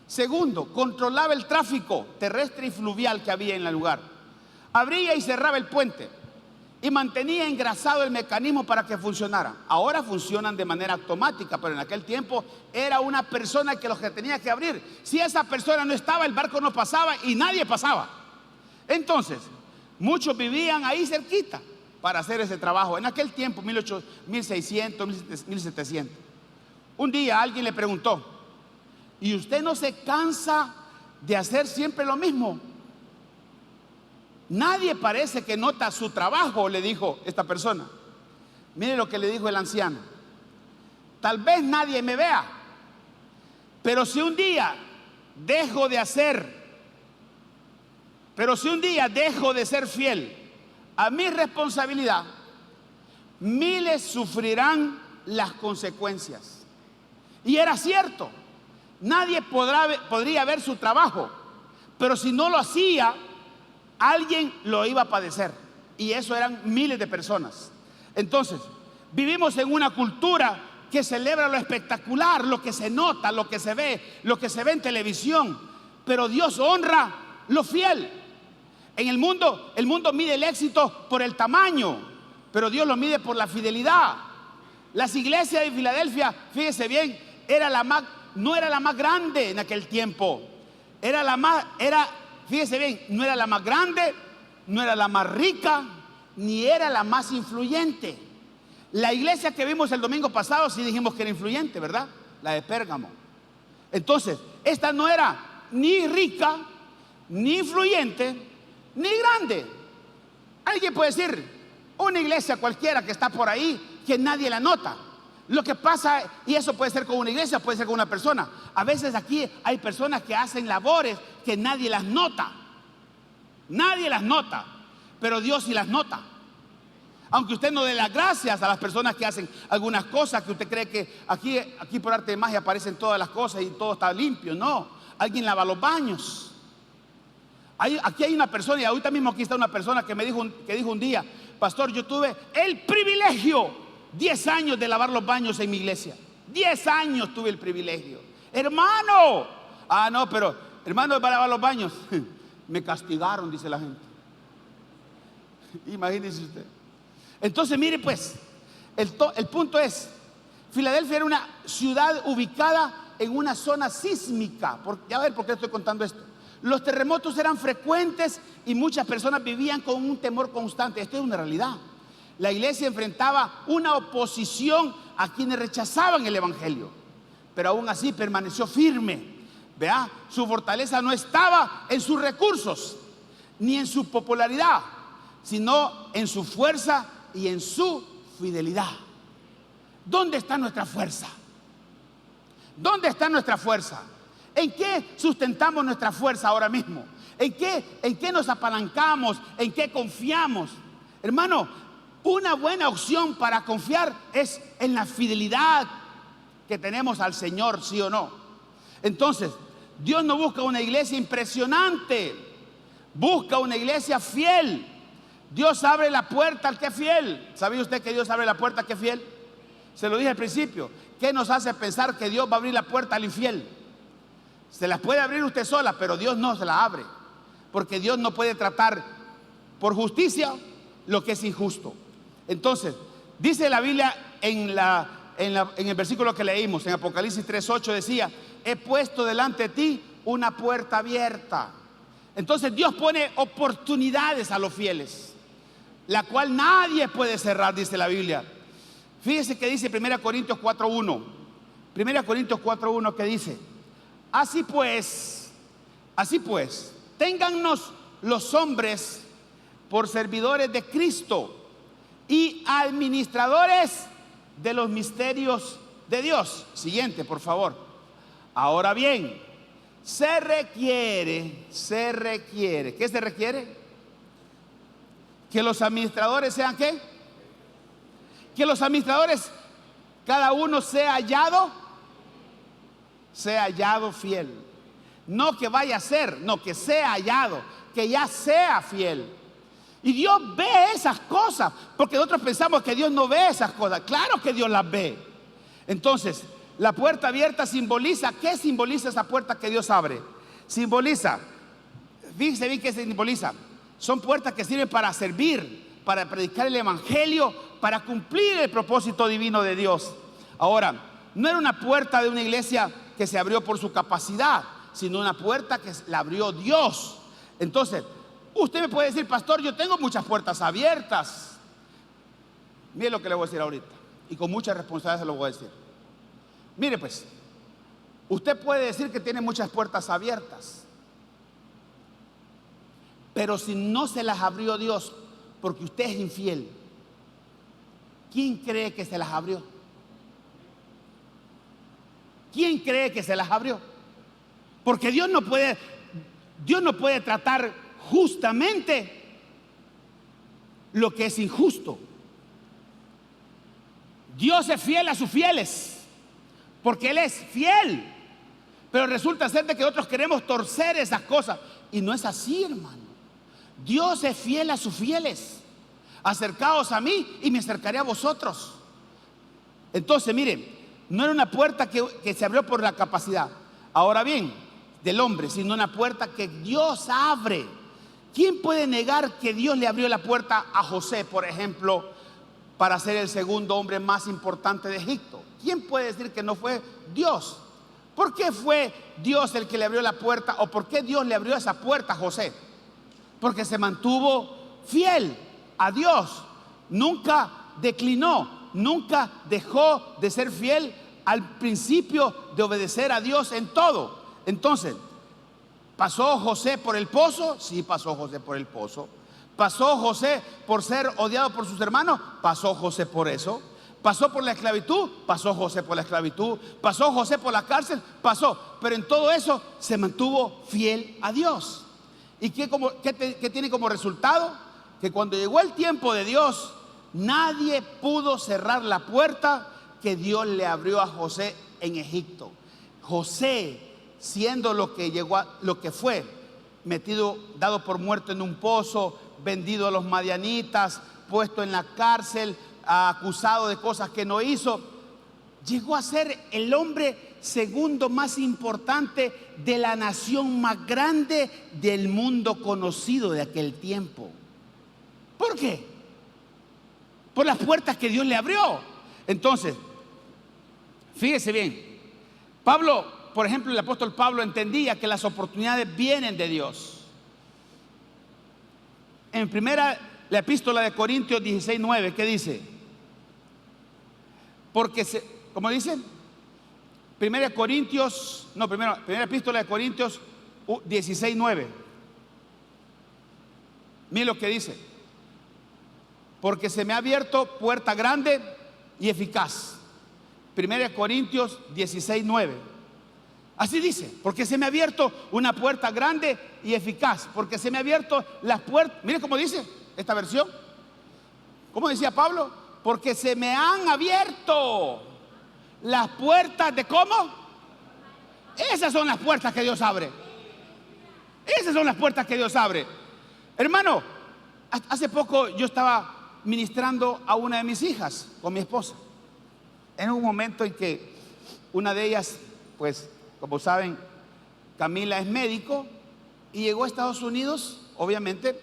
Segundo, controlaba el tráfico terrestre y fluvial que había en el lugar. Abría y cerraba el puente y mantenía engrasado el mecanismo para que funcionara. Ahora funcionan de manera automática, pero en aquel tiempo era una persona que los que tenía que abrir. Si esa persona no estaba, el barco no pasaba y nadie pasaba. Entonces, muchos vivían ahí cerquita para hacer ese trabajo. En aquel tiempo, 1600, 1700. Un día alguien le preguntó: ¿y usted no se cansa de hacer siempre lo mismo? Nadie parece que nota su trabajo, le dijo esta persona. Mire lo que le dijo el anciano: tal vez nadie me vea, pero si un día dejo de ser fiel a mi responsabilidad, miles sufrirán las consecuencias. Y era cierto, nadie podría ver su trabajo, pero si no lo hacía, alguien lo iba a padecer. Y eso eran miles de personas. Entonces, vivimos en una cultura que celebra lo espectacular, lo que se nota, lo que se ve en televisión. Pero Dios honra lo fiel. En el mundo mide el éxito por el tamaño, pero Dios lo mide por la fidelidad. Las iglesias de Filadelfia, fíjese bien, no era la más grande en aquel tiempo. Fíjese bien, no era la más grande, no era la más rica, ni era la más influyente. La iglesia que vimos el domingo pasado sí dijimos que era influyente, ¿verdad? La de Pérgamo. Entonces, esta no era ni rica, ni influyente, ni grande. Alguien puede decir, una iglesia cualquiera que está por ahí, que nadie la nota. Lo que pasa, y eso puede ser con una iglesia, puede ser con una persona. A veces aquí hay personas que hacen labores que nadie las nota. Nadie las nota, pero Dios sí las nota. Aunque usted no dé las gracias a las personas que hacen algunas cosas que usted cree que aquí por arte de magia aparecen todas las cosas y todo está limpio. No, alguien lava los baños. Aquí hay una persona, y ahorita mismo aquí está una persona que dijo un día: pastor, yo tuve el privilegio 10 años de lavar los baños en mi iglesia. 10 años tuve el privilegio. Hermano, no, pero hermano, para lavar los baños me castigaron, dice la gente. Imagínese usted. Entonces, mire pues, el punto es, Filadelfia era una ciudad ubicada en una zona sísmica. Ya ver por qué estoy contando esto. Los terremotos eran frecuentes y muchas personas vivían con un temor constante. Esto es una realidad. La iglesia enfrentaba una oposición a quienes rechazaban el evangelio, pero aún así permaneció firme. Vea, su fortaleza no estaba en sus recursos ni en su popularidad, sino en su fuerza y en su fidelidad. ¿Dónde está nuestra fuerza? ¿Dónde está nuestra fuerza? ¿En qué sustentamos nuestra fuerza ahora mismo? ¿En qué nos apalancamos? ¿En qué confiamos? Hermano, una buena opción para confiar es en la fidelidad que tenemos al Señor, ¿sí o no? Entonces, Dios no busca una iglesia impresionante, busca una iglesia fiel. Dios abre la puerta al que es fiel. ¿Sabía usted que Dios abre la puerta al que es fiel? Se lo dije al principio. ¿Qué nos hace pensar que Dios va a abrir la puerta al infiel? Se las puede abrir usted sola, pero Dios no se la abre, porque Dios no puede tratar por justicia lo que es injusto. Entonces, dice la Biblia en el versículo que leímos, en Apocalipsis 3:8 decía: he puesto delante de ti una puerta abierta. Entonces Dios pone oportunidades a los fieles, la cual nadie puede cerrar, dice la Biblia. Fíjese que dice 1 Corintios 4:1. 1 Corintios 4:1 que dice: así pues, téngannos los hombres por servidores de Cristo y administradores de los misterios de Dios. Siguiente, por favor. Ahora bien, se requiere, ¿qué se requiere? Que los administradores sean ¿qué? Que los administradores, cada uno sea hallado fiel. No que vaya a ser, no, que sea hallado, que ya sea fiel. Y Dios ve esas cosas, porque nosotros pensamos que Dios no ve esas cosas. Claro que Dios las ve. Entonces, la puerta abierta simboliza, ¿qué simboliza esa puerta que Dios abre? Simboliza, fíjese bien qué simboliza. Son puertas que sirven para servir, para predicar el evangelio, para cumplir el propósito divino de Dios. Ahora, no era una puerta de una iglesia que se abrió por su capacidad, sino una puerta que la abrió Dios. Entonces, usted me puede decir: pastor, yo tengo muchas puertas abiertas. Mire lo que le voy a decir ahorita, y con mucha responsabilidad se lo voy a decir. Mire pues, usted puede decir que tiene muchas puertas abiertas, pero si no se las abrió Dios porque usted es infiel, ¿quién cree que se las abrió? ¿Quién cree que se las abrió? Porque Dios no puede tratar justamente lo que es injusto. Dios es fiel a sus fieles, porque Él es fiel. Pero resulta ser de que otros queremos torcer esas cosas, y no es así, hermano. Dios es fiel a sus fieles. Acercaos a mí y me acercaré a vosotros. Entonces, miren, no era una puerta que se abrió por la capacidad, ahora bien, del hombre, sino una puerta que Dios abre. ¿Quién puede negar que Dios le abrió la puerta a José, por ejemplo, para ser el segundo hombre más importante de Egipto? ¿Quién puede decir que no fue Dios? ¿Por qué fue Dios el que le abrió la puerta, o por qué Dios le abrió esa puerta a José? Porque se mantuvo fiel a Dios, nunca declinó, nunca dejó de ser fiel al principio de obedecer a Dios en todo. Entonces, ¿pasó José por el pozo? Sí, pasó José por el pozo. ¿Pasó José por ser odiado por sus hermanos? Pasó José por eso. ¿Pasó por la esclavitud? Pasó José por la esclavitud. ¿Pasó José por la cárcel? Pasó. Pero en todo eso se mantuvo fiel a Dios. ¿Y qué tiene como resultado? Que cuando llegó el tiempo de Dios, nadie pudo cerrar la puerta que Dios le abrió a José en Egipto. José, siendo lo que fue, dado por muerto en un pozo, vendido a los madianitas, puesto en la cárcel, acusado de cosas que no hizo, llegó a ser el hombre segundo más importante de la nación más grande del mundo conocido de aquel tiempo. ¿Por qué? Por las puertas que Dios le abrió. Entonces, fíjese bien, Pablo, por ejemplo, el apóstol Pablo entendía que las oportunidades vienen de Dios. En primera la epístola de Corintios 16:9, ¿qué dice? Porque ¿cómo dice? Primera epístola de Corintios 16:9. Mire lo que dice. Porque se me ha abierto puerta grande y eficaz. Primera Corintios 16:9. Así dice, porque se me ha abierto una puerta grande y eficaz. Porque se me ha abierto las puertas. Mire cómo dice esta versión. ¿Cómo decía Pablo? Porque se me han abierto las puertas de ¿cómo? Esas son las puertas que Dios abre. Esas son las puertas que Dios abre. Hermano, hace poco yo estaba ministrando a una de mis hijas con mi esposa. En un momento en que una de ellas, pues, como saben, Camila es médico y llegó a Estados Unidos, obviamente,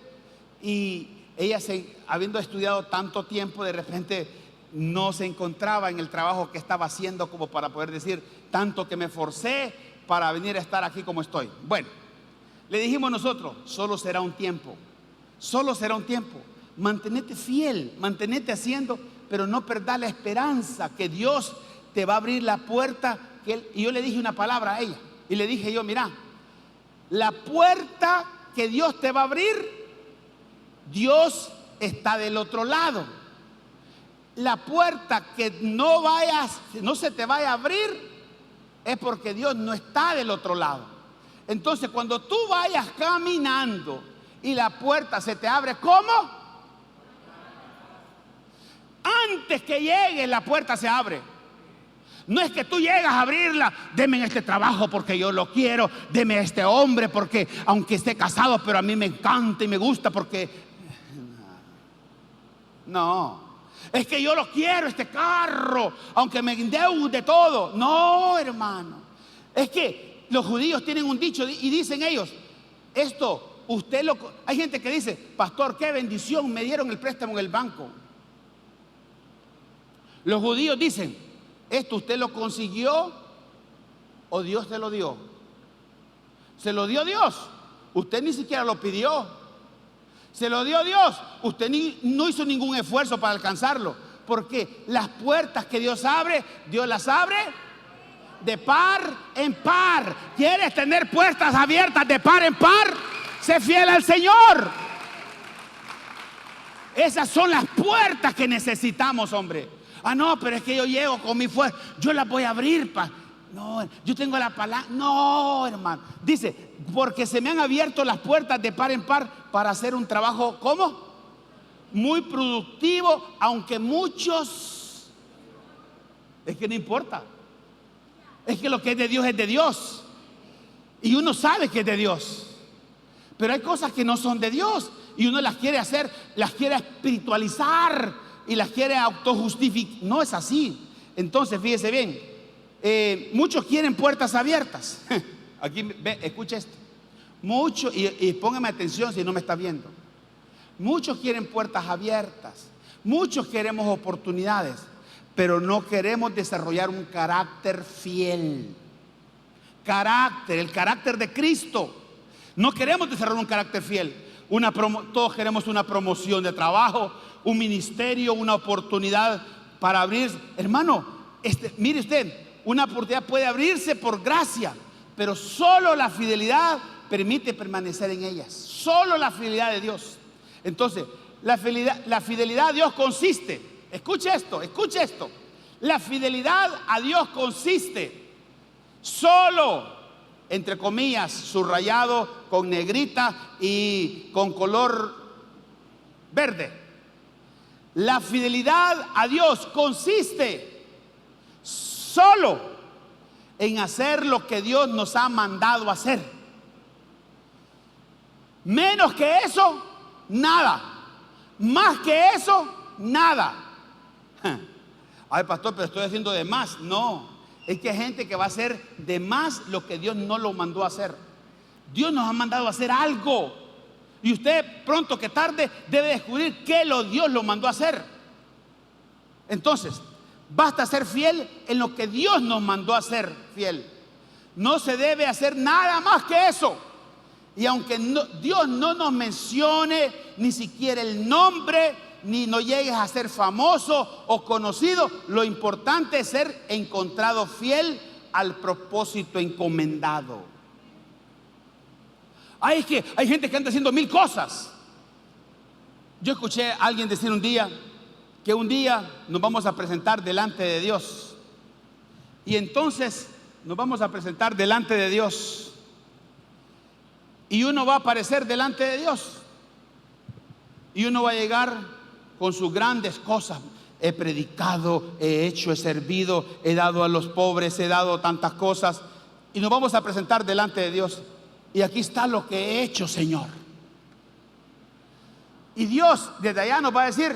y ella, habiendo estudiado tanto tiempo, de repente no se encontraba en el trabajo que estaba haciendo como para poder decir tanto que me forcé para venir a estar aquí como estoy. Bueno, le dijimos nosotros, solo será un tiempo, solo será un tiempo. Mantenete fiel, mantenete haciendo, pero no perdás la esperanza que Dios te va a abrir la puerta. Y yo le dije una palabra a ella, y le dije yo, mira, la puerta que Dios te va a abrir, Dios está del otro lado. La puerta que no se te vaya a abrir, es porque Dios no está del otro lado. Entonces, cuando tú vayas caminando y la puerta se te abre, ¿cómo? Antes que llegue, la puerta se abre. No es que tú llegas a abrirla, deme este trabajo porque yo lo quiero, deme a este hombre porque aunque esté casado, pero a mí me encanta y me gusta porque... No, es que yo lo quiero, este carro, aunque me endeude todo. No, hermano, es que los judíos tienen un dicho y dicen ellos, esto, hay gente que dice, pastor, qué bendición, me dieron el préstamo en el banco. Los judíos dicen, ¿esto usted lo consiguió o Dios te lo dio? Se lo dio Dios, usted ni siquiera lo pidió. Se lo dio Dios, usted no hizo ningún esfuerzo para alcanzarlo. Porque las puertas que Dios abre, Dios las abre de par en par. ¿Quieres tener puertas abiertas de par en par? Sé fiel al Señor. Esas son las puertas que necesitamos, hombre. Ah, no, pero es que yo llego con mi fuerza, yo las voy a abrir, no, yo tengo la palabra. No, hermano. Dice, porque se me han abierto las puertas de par en par para hacer un trabajo, ¿cómo? Muy productivo, aunque muchos. Es que no importa. Es que lo que es de Dios es de Dios. Y uno sabe que es de Dios. Pero hay cosas que no son de Dios. Y uno las quiere hacer, las quiere espiritualizar y las quiere autojustificar. No es así. Entonces, fíjese bien, muchos quieren puertas abiertas. Aquí, escucha esto. Muchos, y póngame atención si no me está viendo. Muchos quieren puertas abiertas. Muchos queremos oportunidades, pero no queremos desarrollar un carácter fiel. El carácter de Cristo. No queremos desarrollar un carácter fiel. Todos queremos una promoción de trabajo, un ministerio, una oportunidad para abrir. Hermano, mire usted, una oportunidad puede abrirse por gracia, pero solo la fidelidad permite permanecer en ellas. Solo la fidelidad de Dios. Entonces, la fidelidad a Dios consiste, escuche esto. La fidelidad a Dios consiste solo, entre comillas, subrayado con negrita y con color verde. La fidelidad a Dios consiste solo en hacer lo que Dios nos ha mandado hacer. Menos que eso, nada. Más que eso, nada. Ay, pastor, pero estoy haciendo de más. No, es que hay gente que va a hacer de más lo que Dios no lo mandó a hacer. Dios nos ha mandado a hacer algo. Y usted pronto que tarde debe descubrir que Dios lo mandó a hacer. Entonces, basta ser fiel en lo que Dios nos mandó a ser fiel. No se debe hacer nada más que eso. Y aunque Dios no nos mencione ni siquiera el nombre, ni no llegues a ser famoso o conocido. Lo importante es ser encontrado fiel al propósito encomendado. Ay, es que hay gente que anda haciendo 1000 cosas. Yo escuché a alguien decir un día que un día nos vamos a presentar delante de Dios. Y entonces nos vamos a presentar delante de Dios. Y uno va a aparecer delante de Dios. Y uno va a llegar con sus grandes cosas. He predicado, he hecho, he servido, he dado a los pobres, he dado tantas cosas. Y nos vamos a presentar delante de Dios. Y aquí está lo que he hecho, Señor. Y Dios desde allá nos va a decir: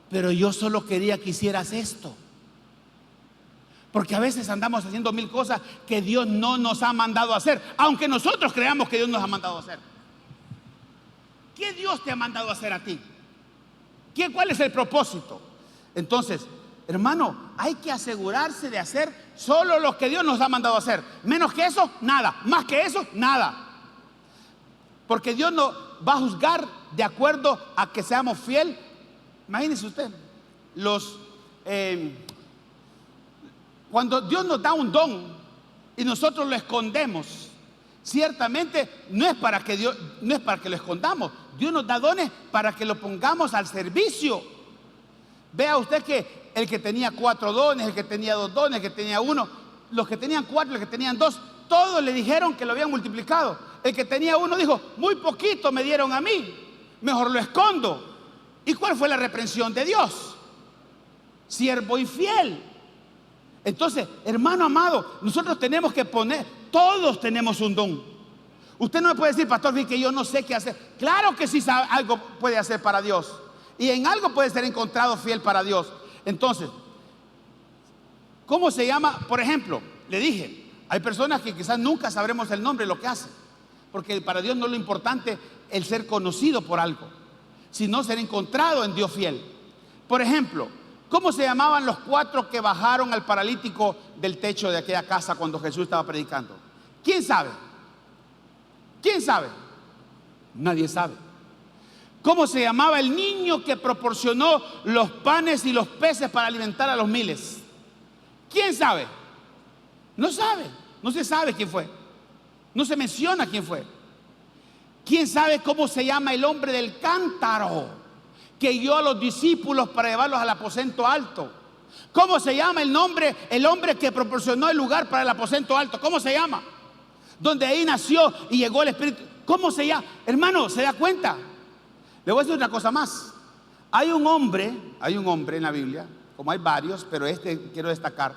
pero yo solo quería que hicieras esto. Porque a veces andamos haciendo 1000 cosas que Dios no nos ha mandado a hacer, aunque nosotros creamos que Dios nos ha mandado a hacer. ¿Qué Dios te ha mandado a hacer a ti? ¿Cuál es el propósito? Entonces, hermano, hay que asegurarse de hacer solo lo que Dios nos ha mandado a hacer. Menos que eso, nada. Más que eso, nada. Porque Dios no va a juzgar de acuerdo a que seamos fieles. Imagínese usted, cuando Dios nos da un don y nosotros lo escondemos, ciertamente no es para que lo escondamos. Dios nos da dones para que lo pongamos al servicio. Vea usted que el que tenía 4 dones, el que tenía 2 dones, el que tenía 1, los que tenían 4, los que tenían 2, todos le dijeron que lo habían multiplicado. El que tenía 1 dijo: muy poquito me dieron a mí, mejor lo escondo. ¿Y cuál fue la reprensión de Dios? Siervo infiel. Entonces, hermano amado, nosotros tenemos que todos tenemos un don. Usted no me puede decir: pastor, que yo no sé qué hacer. Claro que sí sabe, algo puede hacer para Dios. Y en algo puede ser encontrado fiel para Dios. Entonces, ¿cómo se llama? Por ejemplo, le dije, hay personas que quizás nunca sabremos el nombre de lo que hacen. Porque para Dios no es lo importante el ser conocido por algo, sino ser encontrado en Dios fiel. Por ejemplo, ¿cómo se llamaban los 4 que bajaron al paralítico del techo de aquella casa cuando Jesús estaba predicando? ¿Quién sabe? ¿Quién sabe? Nadie sabe. ¿Cómo se llamaba el niño que proporcionó los panes y los peces para alimentar a los miles? ¿Quién sabe? No sabe, no se sabe quién fue. No se menciona quién fue. ¿Quién sabe cómo se llama el hombre del cántaro que guió a los discípulos para llevarlos al aposento alto? ¿Cómo se llama el hombre que proporcionó el lugar para el aposento alto? ¿Cómo se llama? Donde ahí nació y llegó el Espíritu. ¿Cómo se llama? Hermano, ¿se da cuenta? Le voy a decir otra cosa más. Hay un hombre en la Biblia, como hay varios, pero este quiero destacar.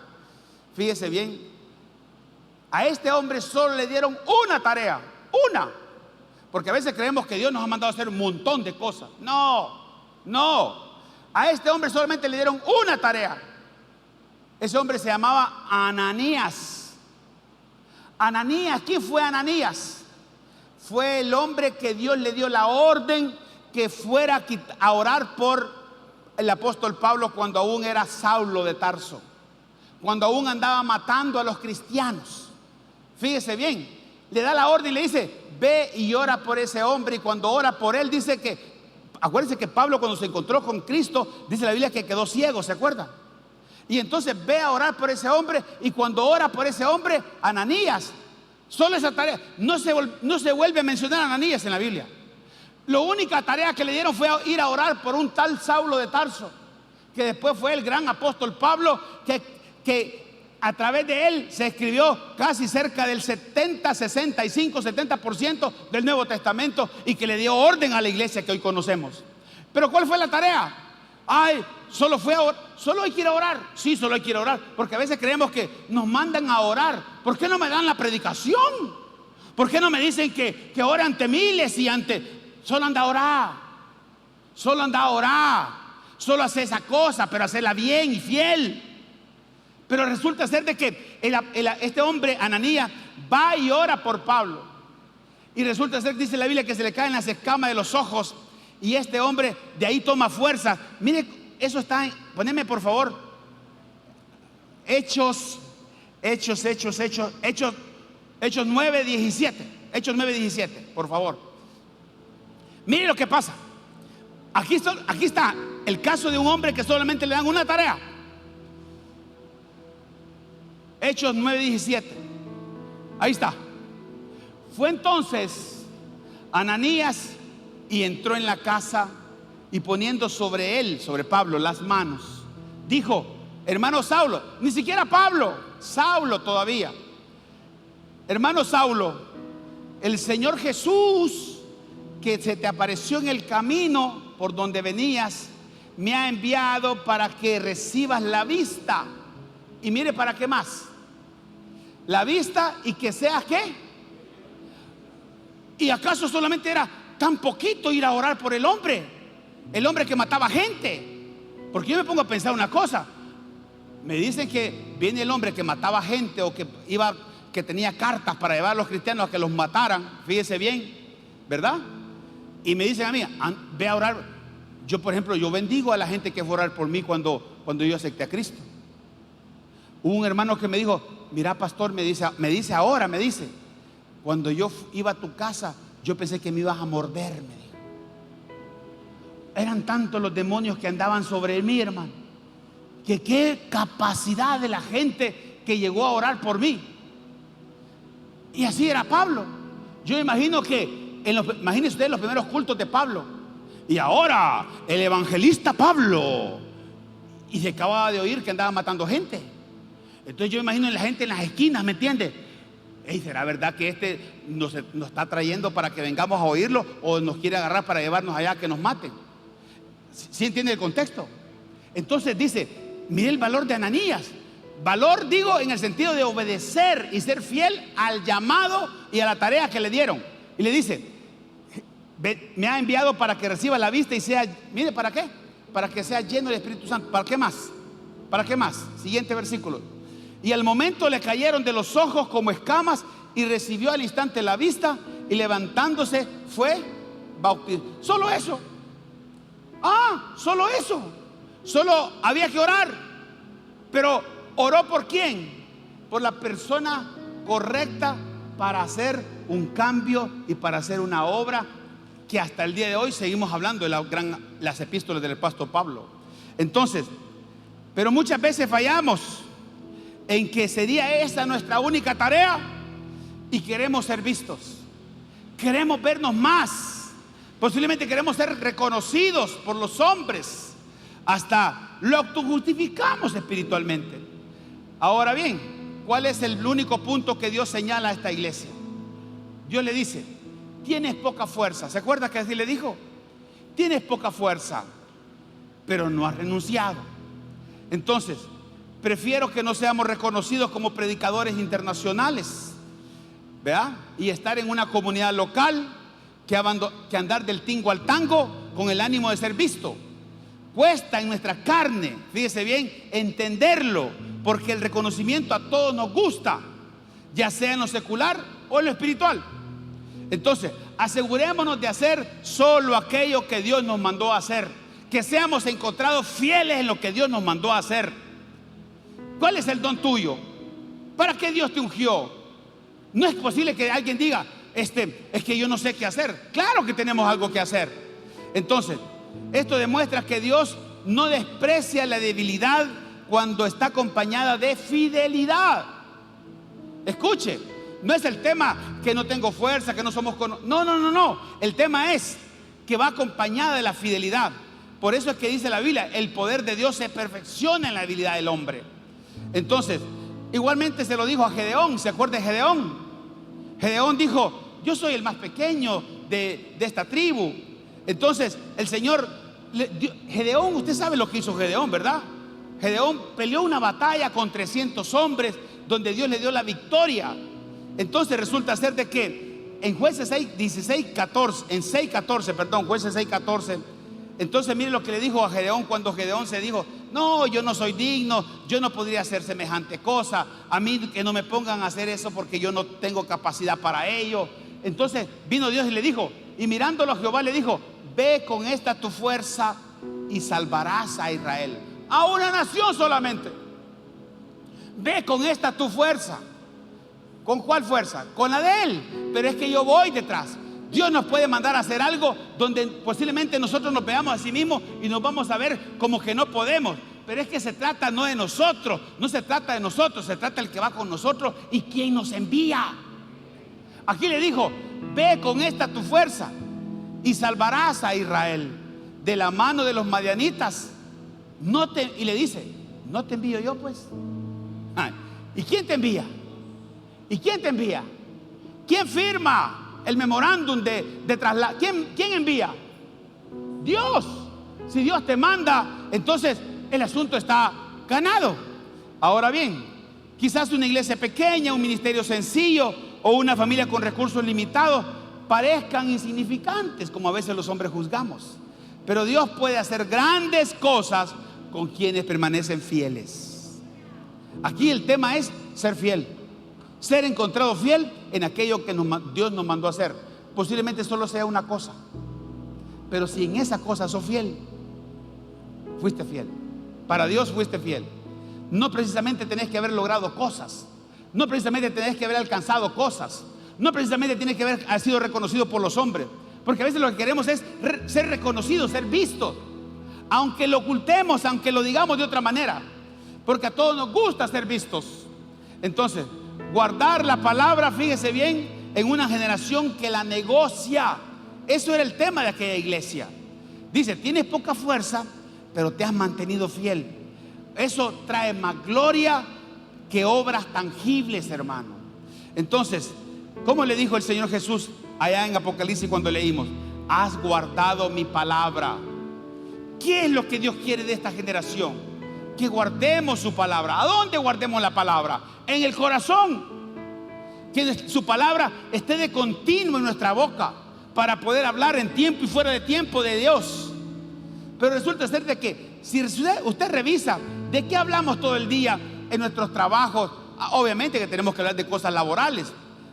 Fíjese bien, a este hombre solo le dieron una tarea, una. Porque a veces creemos que Dios nos ha mandado a hacer un montón de cosas. No. A este hombre solamente le dieron una tarea. Ese hombre se llamaba Ananías. Ananías, ¿quién fue Ananías? Fue el hombre que Dios le dio la orden que fuera a orar por el apóstol Pablo cuando aún era Saulo de Tarso, cuando aún andaba matando a los cristianos. Fíjese bien, le da la orden y le dice: ve y ora por ese hombre. Y cuando ora por él, dice que, acuérdense que Pablo, cuando se encontró con Cristo, dice la Biblia que quedó ciego, ¿se acuerda? Y entonces ve a orar por ese hombre. Y cuando ora por ese hombre, Ananías, solo esa tarea, no se vuelve a mencionar a Ananías en la Biblia. La única tarea que le dieron fue ir a orar por un tal Saulo de Tarso, que después fue el gran apóstol Pablo, que a través de él se escribió casi cerca del 70% del Nuevo Testamento, y que le dio orden a la iglesia que hoy conocemos. Pero ¿cuál fue la tarea? Solo hay que ir a orar. Sí, solo hay que ir a orar, porque a veces creemos que nos mandan a orar. ¿Por qué no me dan la predicación? ¿Por qué no me dicen que ore ante miles y solo anda a orar? Solo anda a orar. Solo hace esa cosa, pero hacerla bien y fiel. Pero resulta ser de que este hombre, Ananías, va y ora por Pablo. Y resulta ser, dice la Biblia, que se le caen las escamas de los ojos. Y este hombre de ahí toma fuerza. Mire, eso está, poneme por favor, Hechos 9:17. Hechos 9:17, por favor. Mire lo que pasa. Aquí está el caso de un hombre que solamente le dan una tarea. Hechos 9:17. Ahí está. Fue entonces Ananías y entró en la casa, y poniendo sobre él, sobre Pablo, las manos, dijo: hermano Saulo, ni siquiera Pablo, Saulo todavía. Hermano Saulo, el Señor Jesús, que se te apareció en el camino por donde venías, me ha enviado para que recibas la vista. Y mire, ¿para qué más? La vista y que seas ¿qué? ¿Y acaso solamente era tan poquito ir a orar por el hombre que mataba gente? Porque yo me pongo a pensar una cosa. Me dicen que viene el hombre que mataba gente, o que tenía cartas para llevar a los cristianos a que los mataran. Fíjese bien, ¿verdad? Y me dicen a mí: ve a orar. Yo, por ejemplo, yo bendigo a la gente que fue a orar por mí cuando yo acepté a Cristo. Hubo un hermano que me dijo: mira, pastor, me dice, cuando yo iba a tu casa, yo pensé que me ibas a morder, me dijo. Eran tantos los demonios que andaban sobre mí, hermano, que qué capacidad de la gente que llegó a orar por mí. Y así era Pablo. Yo imagino que imagínense ustedes los primeros cultos de Pablo. Y ahora el evangelista Pablo, y se acababa de oír que andaba matando gente. Entonces yo imagino a la gente en las esquinas, ¿me entiende? ¿Será verdad que este nos está trayendo para que vengamos a oírlo, o nos quiere agarrar para llevarnos allá a que nos maten? ¿Sí entiende el contexto? Entonces dice: mire el valor de Ananías. Valor, digo, en el sentido de obedecer y ser fiel al llamado y a la tarea que le dieron. Y le dice: me ha enviado para que reciba la vista y sea, mire, ¿para qué? Para que sea lleno del Espíritu Santo. ¿Para qué más? ¿Para qué más? Siguiente versículo. Y al momento le cayeron de los ojos como escamas, y recibió al instante la vista, y levantándose fue bautizado. Solo eso. Solo eso. Solo había que orar. Pero ¿oró por quién? Por la persona correcta para hacer un cambio y para hacer una obra que hasta el día de hoy seguimos hablando de las epístolas del apóstol Pablo. Entonces, pero muchas veces fallamos en que sería esa nuestra única tarea, y queremos ser vistos, queremos vernos más, posiblemente queremos ser reconocidos por los hombres, hasta lo autojustificamos espiritualmente. Ahora bien, ¿cuál es el único punto que Dios señala a esta iglesia? Dios le dice: tienes poca fuerza. ¿Se acuerda que así le dijo? Tienes poca fuerza, pero no has renunciado. Entonces, prefiero que no seamos reconocidos como predicadores internacionales, ¿verdad? Y estar en una comunidad local que andar del tingo al tango con el ánimo de ser visto. Cuesta en nuestra carne, fíjese bien, entenderlo, porque el reconocimiento a todos nos gusta, ya sea en lo secular o en lo espiritual. Entonces, asegurémonos de hacer solo aquello que Dios nos mandó a hacer, que seamos encontrados fieles en lo que Dios nos mandó a hacer. ¿Cuál es el don tuyo? ¿Para qué Dios te ungió? No es posible que alguien diga: es que yo no sé qué hacer. Claro que tenemos algo que hacer. Entonces, esto demuestra que Dios no desprecia la debilidad cuando está acompañada de fidelidad. Escuche, no es el tema que no tengo fuerza, que no somos no. El tema es que va acompañada de la fidelidad. Por eso es que dice la Biblia: el poder de Dios se perfecciona en la debilidad del hombre. Entonces, igualmente se lo dijo a Gedeón. ¿Se acuerda de Gedeón? Gedeón dijo: yo soy el más pequeño de esta tribu. Entonces el Señor, Gedeón, usted sabe lo que hizo Gedeón, ¿verdad? Gedeón peleó una batalla con 300 hombres donde Dios le dio la victoria. Entonces resulta ser de que en Jueces 6:14, entonces mire lo que le dijo a Gedeón cuando Gedeón se dijo: no, yo no soy digno, yo no podría hacer semejante cosa, a mí que no me pongan a hacer eso porque yo no tengo capacidad para ello. Entonces vino Dios y le dijo, y mirándolo a Jehová le dijo: ve con esta tu fuerza y salvarás a Israel, a una nación solamente. Ve con esta tu fuerza. ¿Con cuál fuerza? Con la de él. Pero es que yo voy detrás. Dios nos puede mandar a hacer algo donde posiblemente nosotros nos veamos a sí mismos y nos vamos a ver como que no podemos. Pero es que se trata no de nosotros, no se trata de nosotros, se trata del que va con nosotros y quien nos envía. Aquí le dijo: ve con esta tu fuerza y salvarás a Israel de la mano de los madianitas. Y le dice: ¿no te envío yo pues? ¿Y quién te envía? ¿Y quién te envía? ¿Quién firma el memorándum de traslado? ¿Quién envía? Dios. Si Dios te manda, entonces el asunto está ganado. Ahora bien, quizás una iglesia pequeña, un ministerio sencillo o una familia con recursos limitados parezcan insignificantes, como a veces los hombres juzgamos. Pero Dios puede hacer grandes cosas con quienes permanecen fieles. Aquí el tema es ser fiel, ser encontrado fiel en aquello que Dios nos mandó a hacer. Posiblemente solo sea una cosa, pero si en esa cosa sos fiel, fuiste fiel. Para Dios fuiste fiel. No precisamente tenés que haber logrado cosas, no precisamente tenés que haber alcanzado cosas, no precisamente tienes que haber sido reconocido por los hombres, porque a veces lo que queremos es ser reconocidos, ser vistos, aunque lo ocultemos, aunque lo digamos de otra manera, porque a todos nos gusta ser vistos. Entonces, guardar la palabra, fíjese bien, en una generación que la negocia. Eso era el tema de aquella iglesia. Dice: tienes poca fuerza, pero te has mantenido fiel. Eso trae más gloria que obras tangibles, hermano. Entonces, ¿cómo le dijo el Señor Jesús allá en Apocalipsis cuando leímos? Has guardado mi palabra. ¿Qué es lo que Dios quiere de esta generación? Que guardemos su palabra. ¿A dónde guardemos la palabra? En el corazón. Que su palabra esté de continuo en nuestra boca para poder hablar en tiempo y fuera de tiempo de Dios. Pero resulta ser de que si usted revisa de qué hablamos todo el día en nuestros trabajos, obviamente que tenemos que hablar de cosas laborales,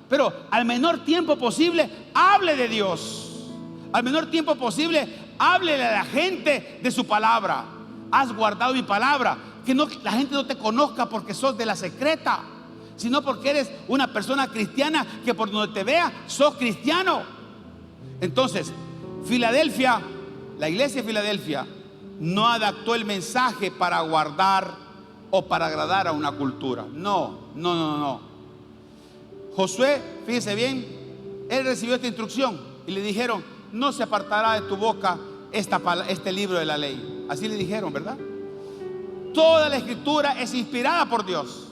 pero al menor tiempo posible hable de Dios. Al menor tiempo posible háblele a la gente de su palabra. Has guardado mi palabra. Que la gente no te conozca porque sos de la secreta, sino porque eres una persona cristiana, que por donde te vea sos cristiano. Entonces, Filadelfia, la iglesia de Filadelfia, no adaptó el mensaje para guardar o para agradar a una cultura. No. Josué, fíjese bien, él recibió esta instrucción y le dijeron: no se apartará de tu boca este libro de la ley. Así le dijeron, ¿verdad? Toda la escritura es inspirada por Dios,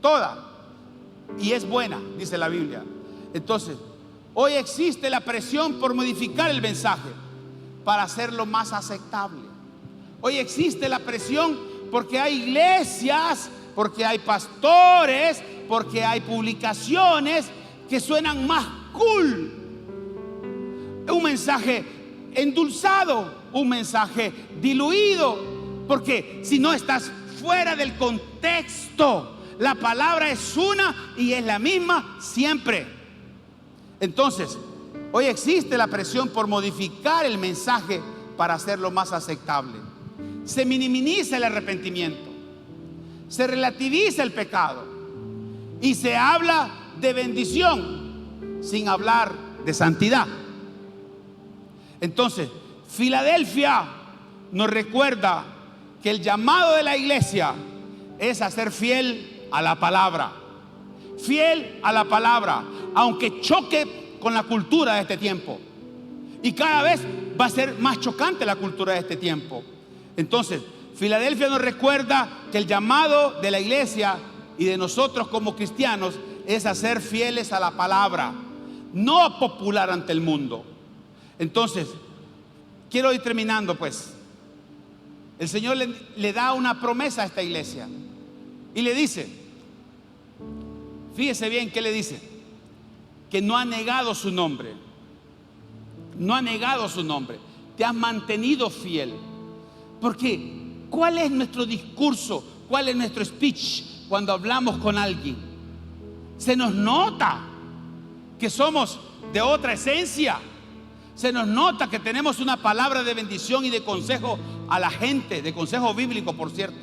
toda, y es buena, dice la Biblia. Entonces, hoy existe la presión por modificar el mensaje para hacerlo más aceptable. Hoy existe la presión porque hay iglesias, porque hay pastores, porque hay publicaciones que suenan más cool. Un mensaje endulzado, un mensaje diluido, porque si no estás fuera del contexto, la palabra es una y es la misma siempre. Entonces, hoy existe la presión por modificar el mensaje para hacerlo más aceptable. Se minimiza el arrepentimiento, se relativiza el pecado y se habla de bendición sin hablar de santidad. Entonces, Filadelfia nos recuerda que el llamado de la iglesia es a ser fiel a la palabra. Fiel a la palabra, aunque choque con la cultura de este tiempo. Y cada vez va a ser más chocante la cultura de este tiempo. Entonces, Filadelfia nos recuerda que el llamado de la iglesia y de nosotros como cristianos es a ser fieles a la palabra, no a popular ante el mundo. Entonces, quiero ir terminando pues. El Señor le da una promesa a esta iglesia y le dice, fíjese bien qué le dice: que no ha negado su nombre. No ha negado su nombre. Te has mantenido fiel. Porque ¿cuál es nuestro discurso? ¿Cuál es nuestro speech cuando hablamos con alguien? Se nos nota que somos de otra esencia. Se nos nota que tenemos una palabra de bendición y de consejo a la gente, de consejo bíblico, por cierto.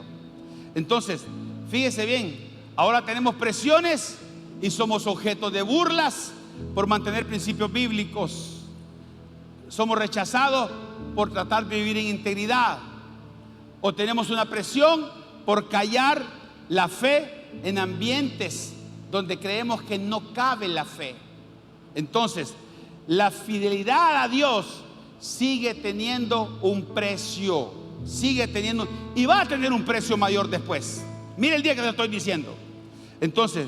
Entonces, fíjese bien, ahora tenemos presiones y somos objeto de burlas por mantener principios bíblicos. Somos rechazados por tratar de vivir en integridad. O tenemos una presión por callar la fe en ambientes donde creemos que no cabe la fe. Entonces, la fidelidad a Dios sigue teniendo un precio, sigue teniendo, y va a tener un precio mayor después. Mire el día que te estoy diciendo. Entonces,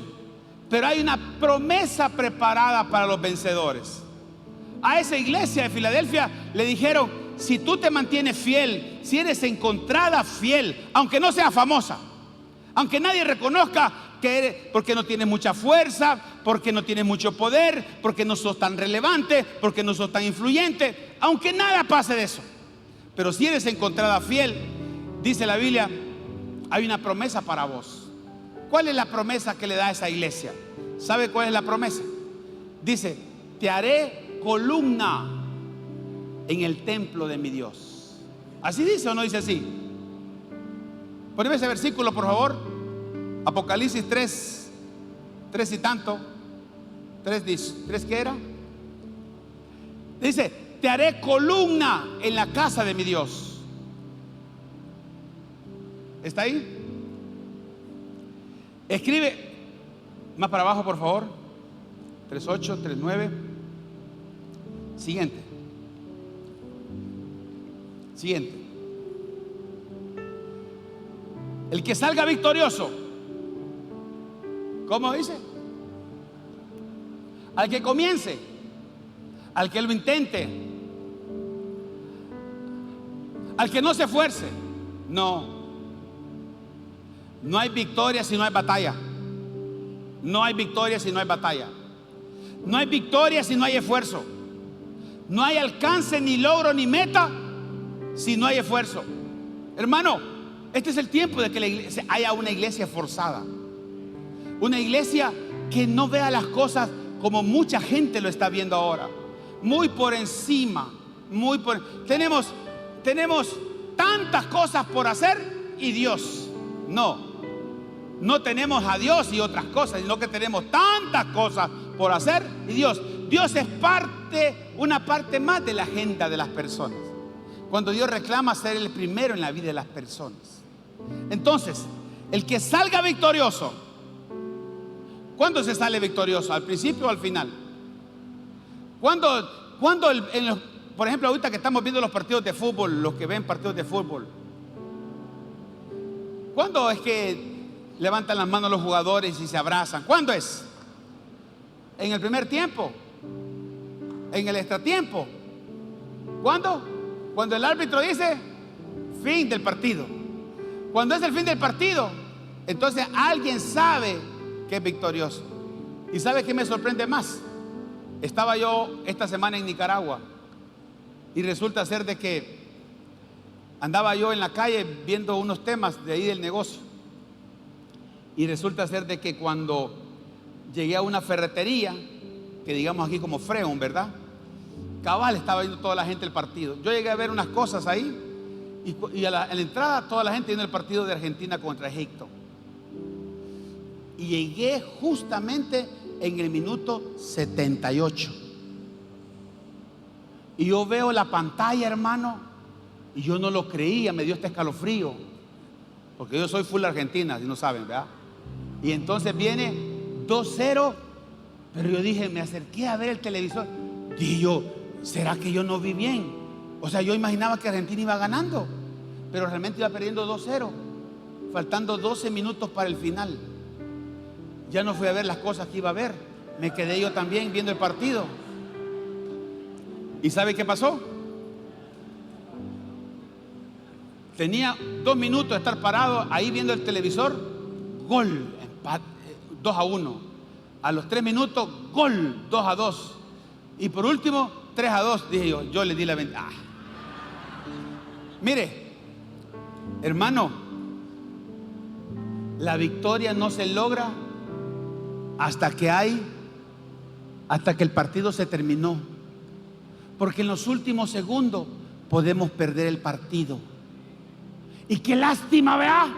pero hay una promesa preparada para los vencedores. A esa iglesia de Filadelfia le dijeron: si tú te mantienes fiel, si eres encontrada fiel, aunque no sea famosa, aunque nadie reconozca que eres, porque no tienes mucha fuerza, porque no tienes mucho poder, porque no sos tan relevante, porque no sos tan influyente, aunque nada pase de eso, pero si eres encontrada fiel, dice la Biblia, hay una promesa para vos. ¿Cuál es la promesa que le da a esa iglesia? ¿Sabe cuál es la promesa? Dice: te haré columna en el templo de mi Dios. ¿Así dice o no dice así? Poneme ese versículo, por favor. Apocalipsis 3 y tanto. 3 ¿qué era? Dice: te haré columna en la casa de mi Dios. ¿Está ahí? Escribe más para abajo, por favor. 3:8, 3:9. Siguiente. El que salga victorioso, ¿cómo dice? Al que comience, al que lo intente, al que no se esfuerce. No hay victoria si no hay batalla. No hay victoria si no hay batalla. No hay victoria si no hay esfuerzo. No hay alcance, ni logro, ni meta si no hay esfuerzo. Hermano, este es el tiempo de que la iglesia, haya una iglesia esforzada. Una iglesia que no vea las cosas como mucha gente lo está viendo ahora. Muy por encima. Tenemos tantas cosas por hacer y Dios. No tenemos a Dios y otras cosas, sino que tenemos tantas cosas por hacer y Dios. Dios es una parte más de la agenda de las personas. Cuando Dios reclama ser el primero en la vida de las personas. Entonces, el que salga victorioso, ¿cuándo se sale victorioso? ¿Al principio o al final? Por ejemplo, ahorita que estamos viendo los partidos de fútbol, los que ven partidos de fútbol, ¿cuándo es que levantan las manos los jugadores y se abrazan? ¿Cuándo es? ¿En el primer tiempo? ¿En el extratiempo? ¿Cuándo? Cuando el árbitro dice fin del partido. Cuando es el fin del partido, entonces alguien sabe que es victorioso. ¿Y sabe qué me sorprende más? Estaba yo esta semana en Nicaragua y resulta ser de que andaba yo en la calle viendo unos temas de ahí del negocio. Y resulta ser de que cuando llegué a una ferretería, que digamos aquí como Freon, ¿verdad? Cabal, estaba viendo toda la gente el partido. Yo llegué a ver unas cosas ahí y a la entrada toda la gente viendo el partido de Argentina contra Egipto. Y llegué justamente en el minuto 78. Y yo veo la pantalla, hermano, y yo no lo creía, me dio este escalofrío. Porque yo soy full Argentina, si no saben, ¿verdad? Y entonces viene 2-0, pero yo dije, me acerqué a ver el televisor. Dije yo, ¿será que yo no vi bien? O sea, yo imaginaba que Argentina iba ganando, pero realmente iba perdiendo 2-0, faltando 12 minutos para el final. Ya no fui a ver las cosas que iba a ver, me quedé yo también viendo el partido. ¿Y sabe qué pasó? Tenía 2 minutos de estar parado ahí viendo el televisor. Gol, empate, 2-1. A los 3 minutos, gol, 2-2. Y por último, 3-2. Dije yo le di la ventaja. Mire, hermano, la victoria no se logra hasta que el partido se terminó. Porque en los últimos segundos podemos perder el partido. Y qué lástima, ¿verdad?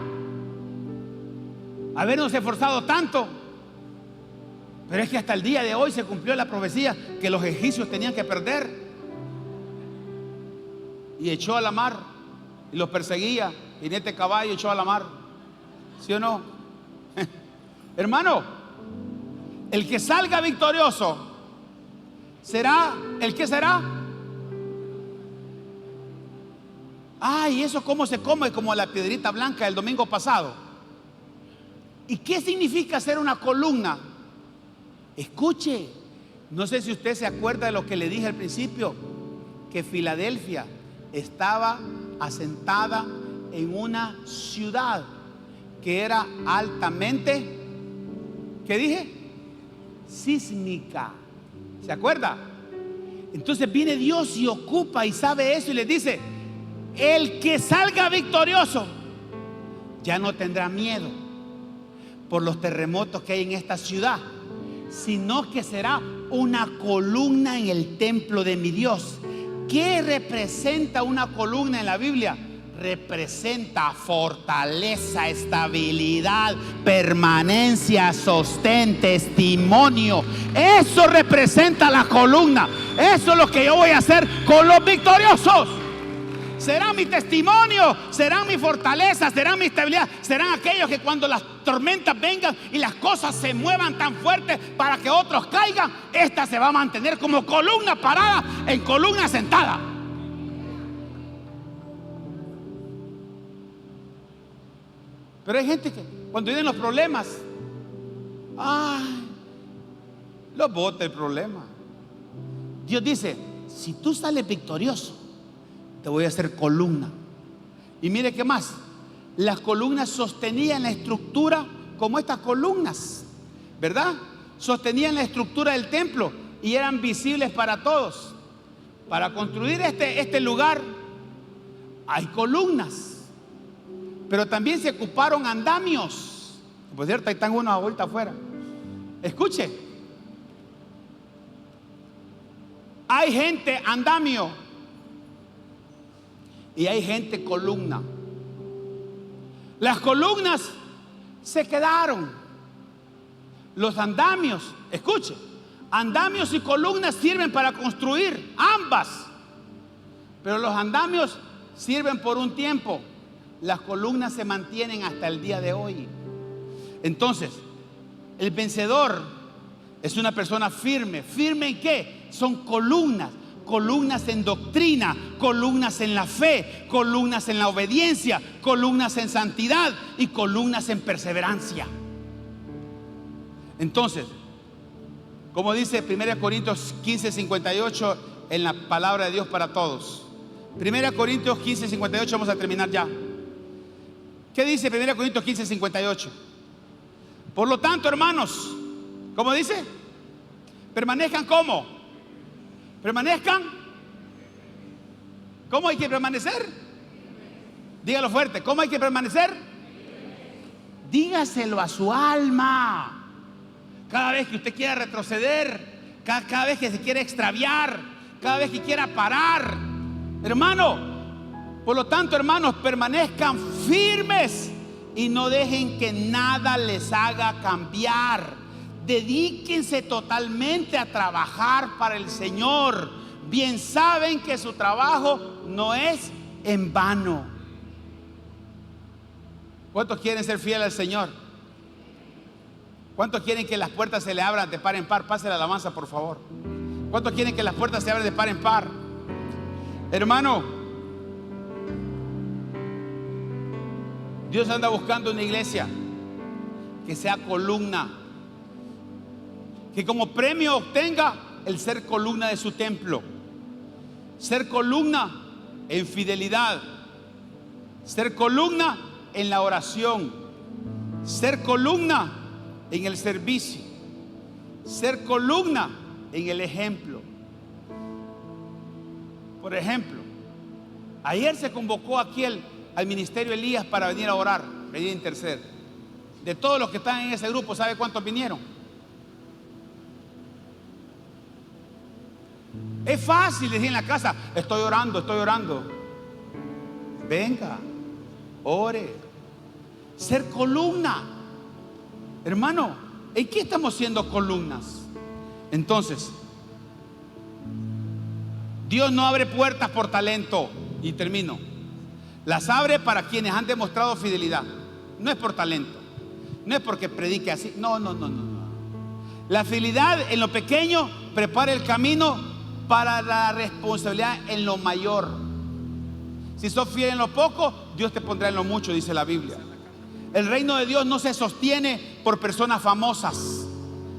Habernos esforzado tanto. Pero es que hasta el día de hoy se cumplió la profecía que los egipcios tenían que perder. Y echó a la mar y los perseguía. Jinete caballo echó a la mar. ¿Sí o no? Hermano, el que salga victorioso será el que será. Ay, eso cómo se come, como la piedrita blanca del domingo pasado. ¿Y qué significa ser una columna? Escuche, no sé si usted se acuerda de lo que le dije al principio, que Filadelfia estaba asentada en una ciudad que era altamente, ¿qué dije? Sísmica. ¿Se acuerda? Entonces viene Dios y ocupa y sabe eso y le dice: el que salga victorioso ya no tendrá miedo por los terremotos que hay en esta ciudad, sino que será una columna en el templo de mi Dios. ¿Qué representa una columna en la Biblia? Representa fortaleza, estabilidad, permanencia, sostén, testimonio. Eso representa la columna. Eso es lo que yo voy a hacer con los victoriosos. Será mi testimonio, será mi fortaleza, será mi estabilidad. Serán aquellos que cuando las tormentas vengan y las cosas se muevan tan fuertes para que otros caigan, esta se va a mantener como columna parada en columna sentada. Pero hay gente que cuando vienen los problemas, los bota el problema. Dios dice: si tú sales victorioso, te voy a hacer columna. Y mire qué más, las columnas sostenían la estructura como estas columnas, ¿verdad? Sostenían la estructura del templo y eran visibles para todos. Para construir este lugar hay columnas, pero también se ocuparon andamios. Por cierto, ahí están unos a vuelta afuera. Escuche, hay gente andamio y hay gente columna. Las columnas se quedaron. Los andamios, escuche, andamios y columnas sirven para construir, ambas. Pero los andamios sirven por un tiempo. Las columnas se mantienen hasta el día de hoy. Entonces, el vencedor es una persona firme. ¿Firme en qué? Son columnas. Columnas en doctrina, columnas en la fe, columnas en la obediencia, columnas en santidad y columnas en perseverancia. Entonces, como dice 1 Corintios 15:58 en la palabra de Dios para todos. 1 Corintios 15:58, vamos a terminar ya. ¿Qué dice 1 Corintios 15:58? Por lo tanto, hermanos, ¿cómo dice? Permanezcan ¿cómo? Permanezcan. ¿Cómo hay que permanecer? Dígalo fuerte. ¿Cómo hay que permanecer? Dígaselo a su alma. Cada vez que usted quiera retroceder, cada vez que se quiera extraviar, cada vez que quiera parar, hermano, por lo tanto, hermanos, permanezcan firmes y no dejen que nada les haga cambiar. Dedíquense totalmente a trabajar para el Señor. Bien saben que su trabajo no es en vano. ¿Cuántos quieren ser fieles al Señor? ¿Cuántos quieren que las puertas se le abran de par en par? Pase la alabanza, por favor. ¿Cuántos quieren que las puertas se abran de par en par? Hermano, Dios anda buscando una iglesia que sea columna, que como premio obtenga el ser columna de su templo, ser columna en fidelidad, ser columna en la oración, ser columna en el servicio, ser columna en el ejemplo. Por ejemplo, ayer se convocó aquí al ministerio Elías para venir a orar, venir a interceder. De todos los que están en ese grupo, ¿sabe cuántos vinieron? Es fácil decir en la casa: estoy orando, estoy orando. Venga, ore. Ser columna. Hermano, ¿En qué estamos siendo columnas? Entonces, Dios no abre puertas por talento, y termino. Las abre para quienes han demostrado fidelidad. No es por talento, no es porque predique así. No. La fidelidad en lo pequeño prepara el camino para la responsabilidad en lo mayor. Si sos fiel en lo poco, Dios te pondrá en lo mucho, dice la Biblia. El reino de Dios no se sostiene por personas famosas,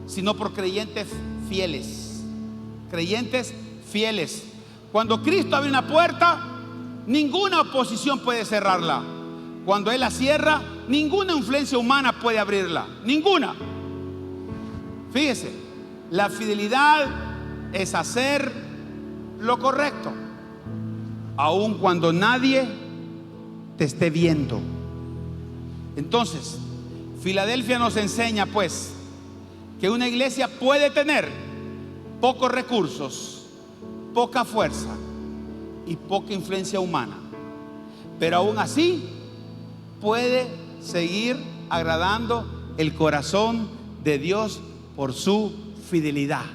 sino por creyentes fieles. Creyentes fieles. Cuando Cristo abre una puerta, ninguna oposición puede cerrarla. Cuando Él la cierra, ninguna influencia humana puede abrirla. Ninguna. Fíjese, la fidelidad es hacer lo correcto, aun cuando nadie te esté viendo. Entonces, Filadelfia nos enseña pues que una iglesia puede tener pocos recursos, poca fuerza y poca influencia humana, pero aún así puede seguir agradando el corazón de Dios por su fidelidad.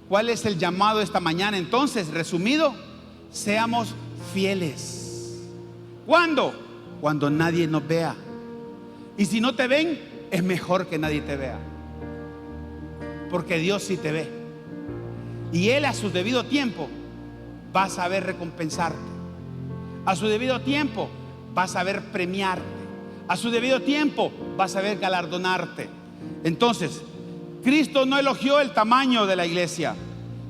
¿Cuál es el llamado esta mañana? Entonces, resumido, seamos fieles. ¿Cuándo? Cuando nadie nos vea. Y si no te ven, es mejor que nadie te vea, porque Dios sí te ve. Y Él a su debido tiempo va a saber recompensarte. A su debido tiempo va a saber premiarte. A su debido tiempo va a saber galardonarte. Entonces, Cristo no elogió el tamaño de la iglesia,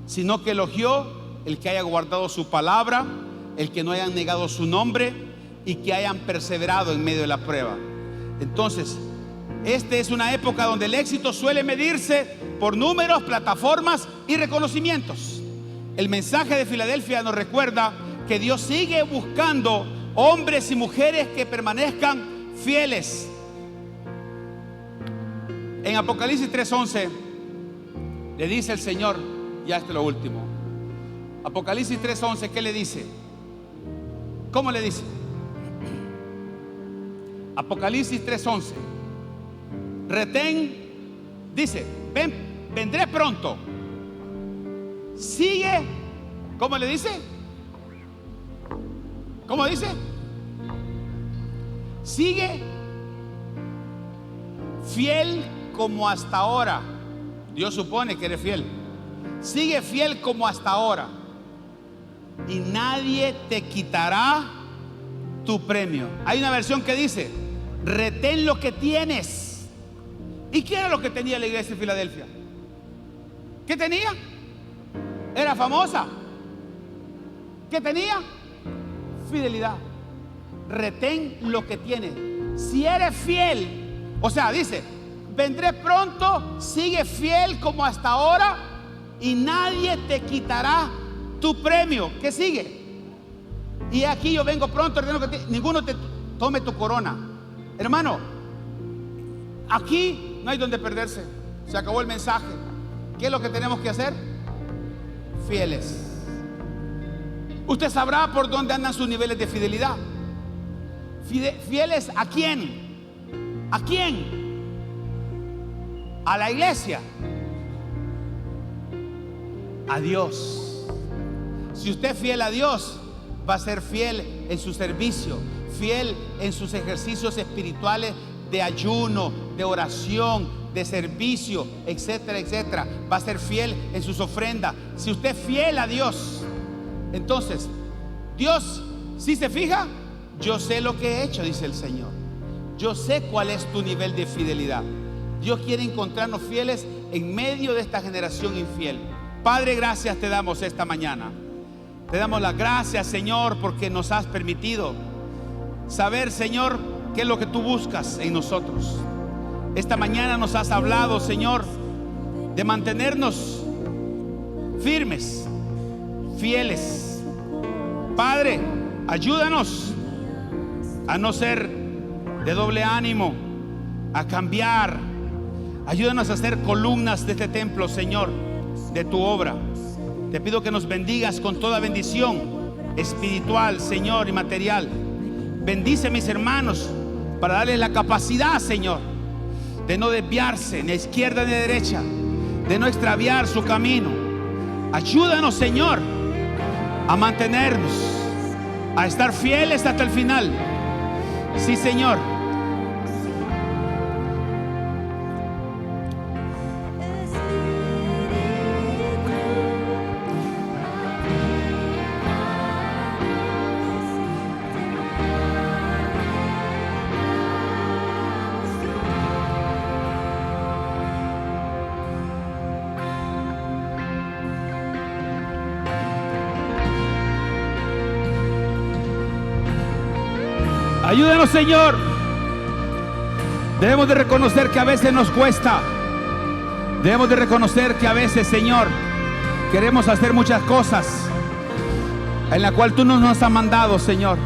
sino que elogió el que haya guardado su palabra, el que no hayan negado su nombre y que hayan perseverado en medio de la prueba. Entonces, esta es una época donde el éxito suele medirse por números, plataformas y reconocimientos. El mensaje de Filadelfia nos recuerda que Dios sigue buscando hombres y mujeres que permanezcan fieles. En Apocalipsis 3:11 le dice el Señor, ya esto es lo último. Apocalipsis 3:11, ¿qué le dice? ¿Cómo le dice? Apocalipsis 3:11. Retén, dice, vendré pronto. Sigue, ¿cómo le dice? ¿Cómo dice? Sigue fiel como hasta ahora. Dios supone que eres fiel. Sigue fiel como hasta ahora, y nadie te quitará tu premio. Hay una versión que dice: retén lo que tienes. ¿Y qué era lo que tenía la iglesia de Filadelfia? ¿Qué tenía? Era famosa. ¿Qué tenía? Fidelidad. Retén lo que tienes. Si eres fiel, o sea, dice: vendré pronto, sigue fiel como hasta ahora, y nadie te quitará tu premio. ¿Qué sigue? Y aquí yo vengo pronto, ninguno te tome tu corona. Hermano, aquí no hay donde perderse. Se acabó el mensaje. ¿Qué es lo que tenemos que hacer? Fieles. Usted sabrá por dónde andan sus niveles de fidelidad. ¿Fieles a quién? ¿A quién? A la iglesia. A Dios. Si usted es fiel a Dios, va a ser fiel en su servicio, fiel en sus ejercicios espirituales de ayuno, de oración, de servicio, etcétera, etcétera. Va a ser fiel en sus ofrendas. Si usted es fiel a Dios, entonces Dios, si se fija, yo sé lo que he hecho, dice el Señor. Yo sé cuál es tu nivel de fidelidad. Dios quiere encontrarnos fieles en medio de esta generación infiel. Padre, gracias te damos esta mañana. Te damos las gracias, Señor, porque nos has permitido saber, Señor, qué es lo que tú buscas en nosotros. Esta mañana nos has hablado, Señor, de mantenernos firmes, fieles. Padre, ayúdanos a no ser de doble ánimo, a cambiar. Ayúdanos a ser columnas de este templo, Señor, de tu obra. Te pido que nos bendigas con toda bendición espiritual, Señor, y material. Bendice a mis hermanos para darles la capacidad, Señor, de no desviarse ni a izquierda ni a derecha, de no extraviar su camino. Ayúdanos, Señor, a mantenernos, a estar fieles hasta el final. Sí, Señor. Ayúdanos, Señor. Debemos de reconocer que a veces nos cuesta. Debemos de reconocer que a veces, Señor, queremos hacer muchas cosas en la cual tú no nos has mandado, Señor.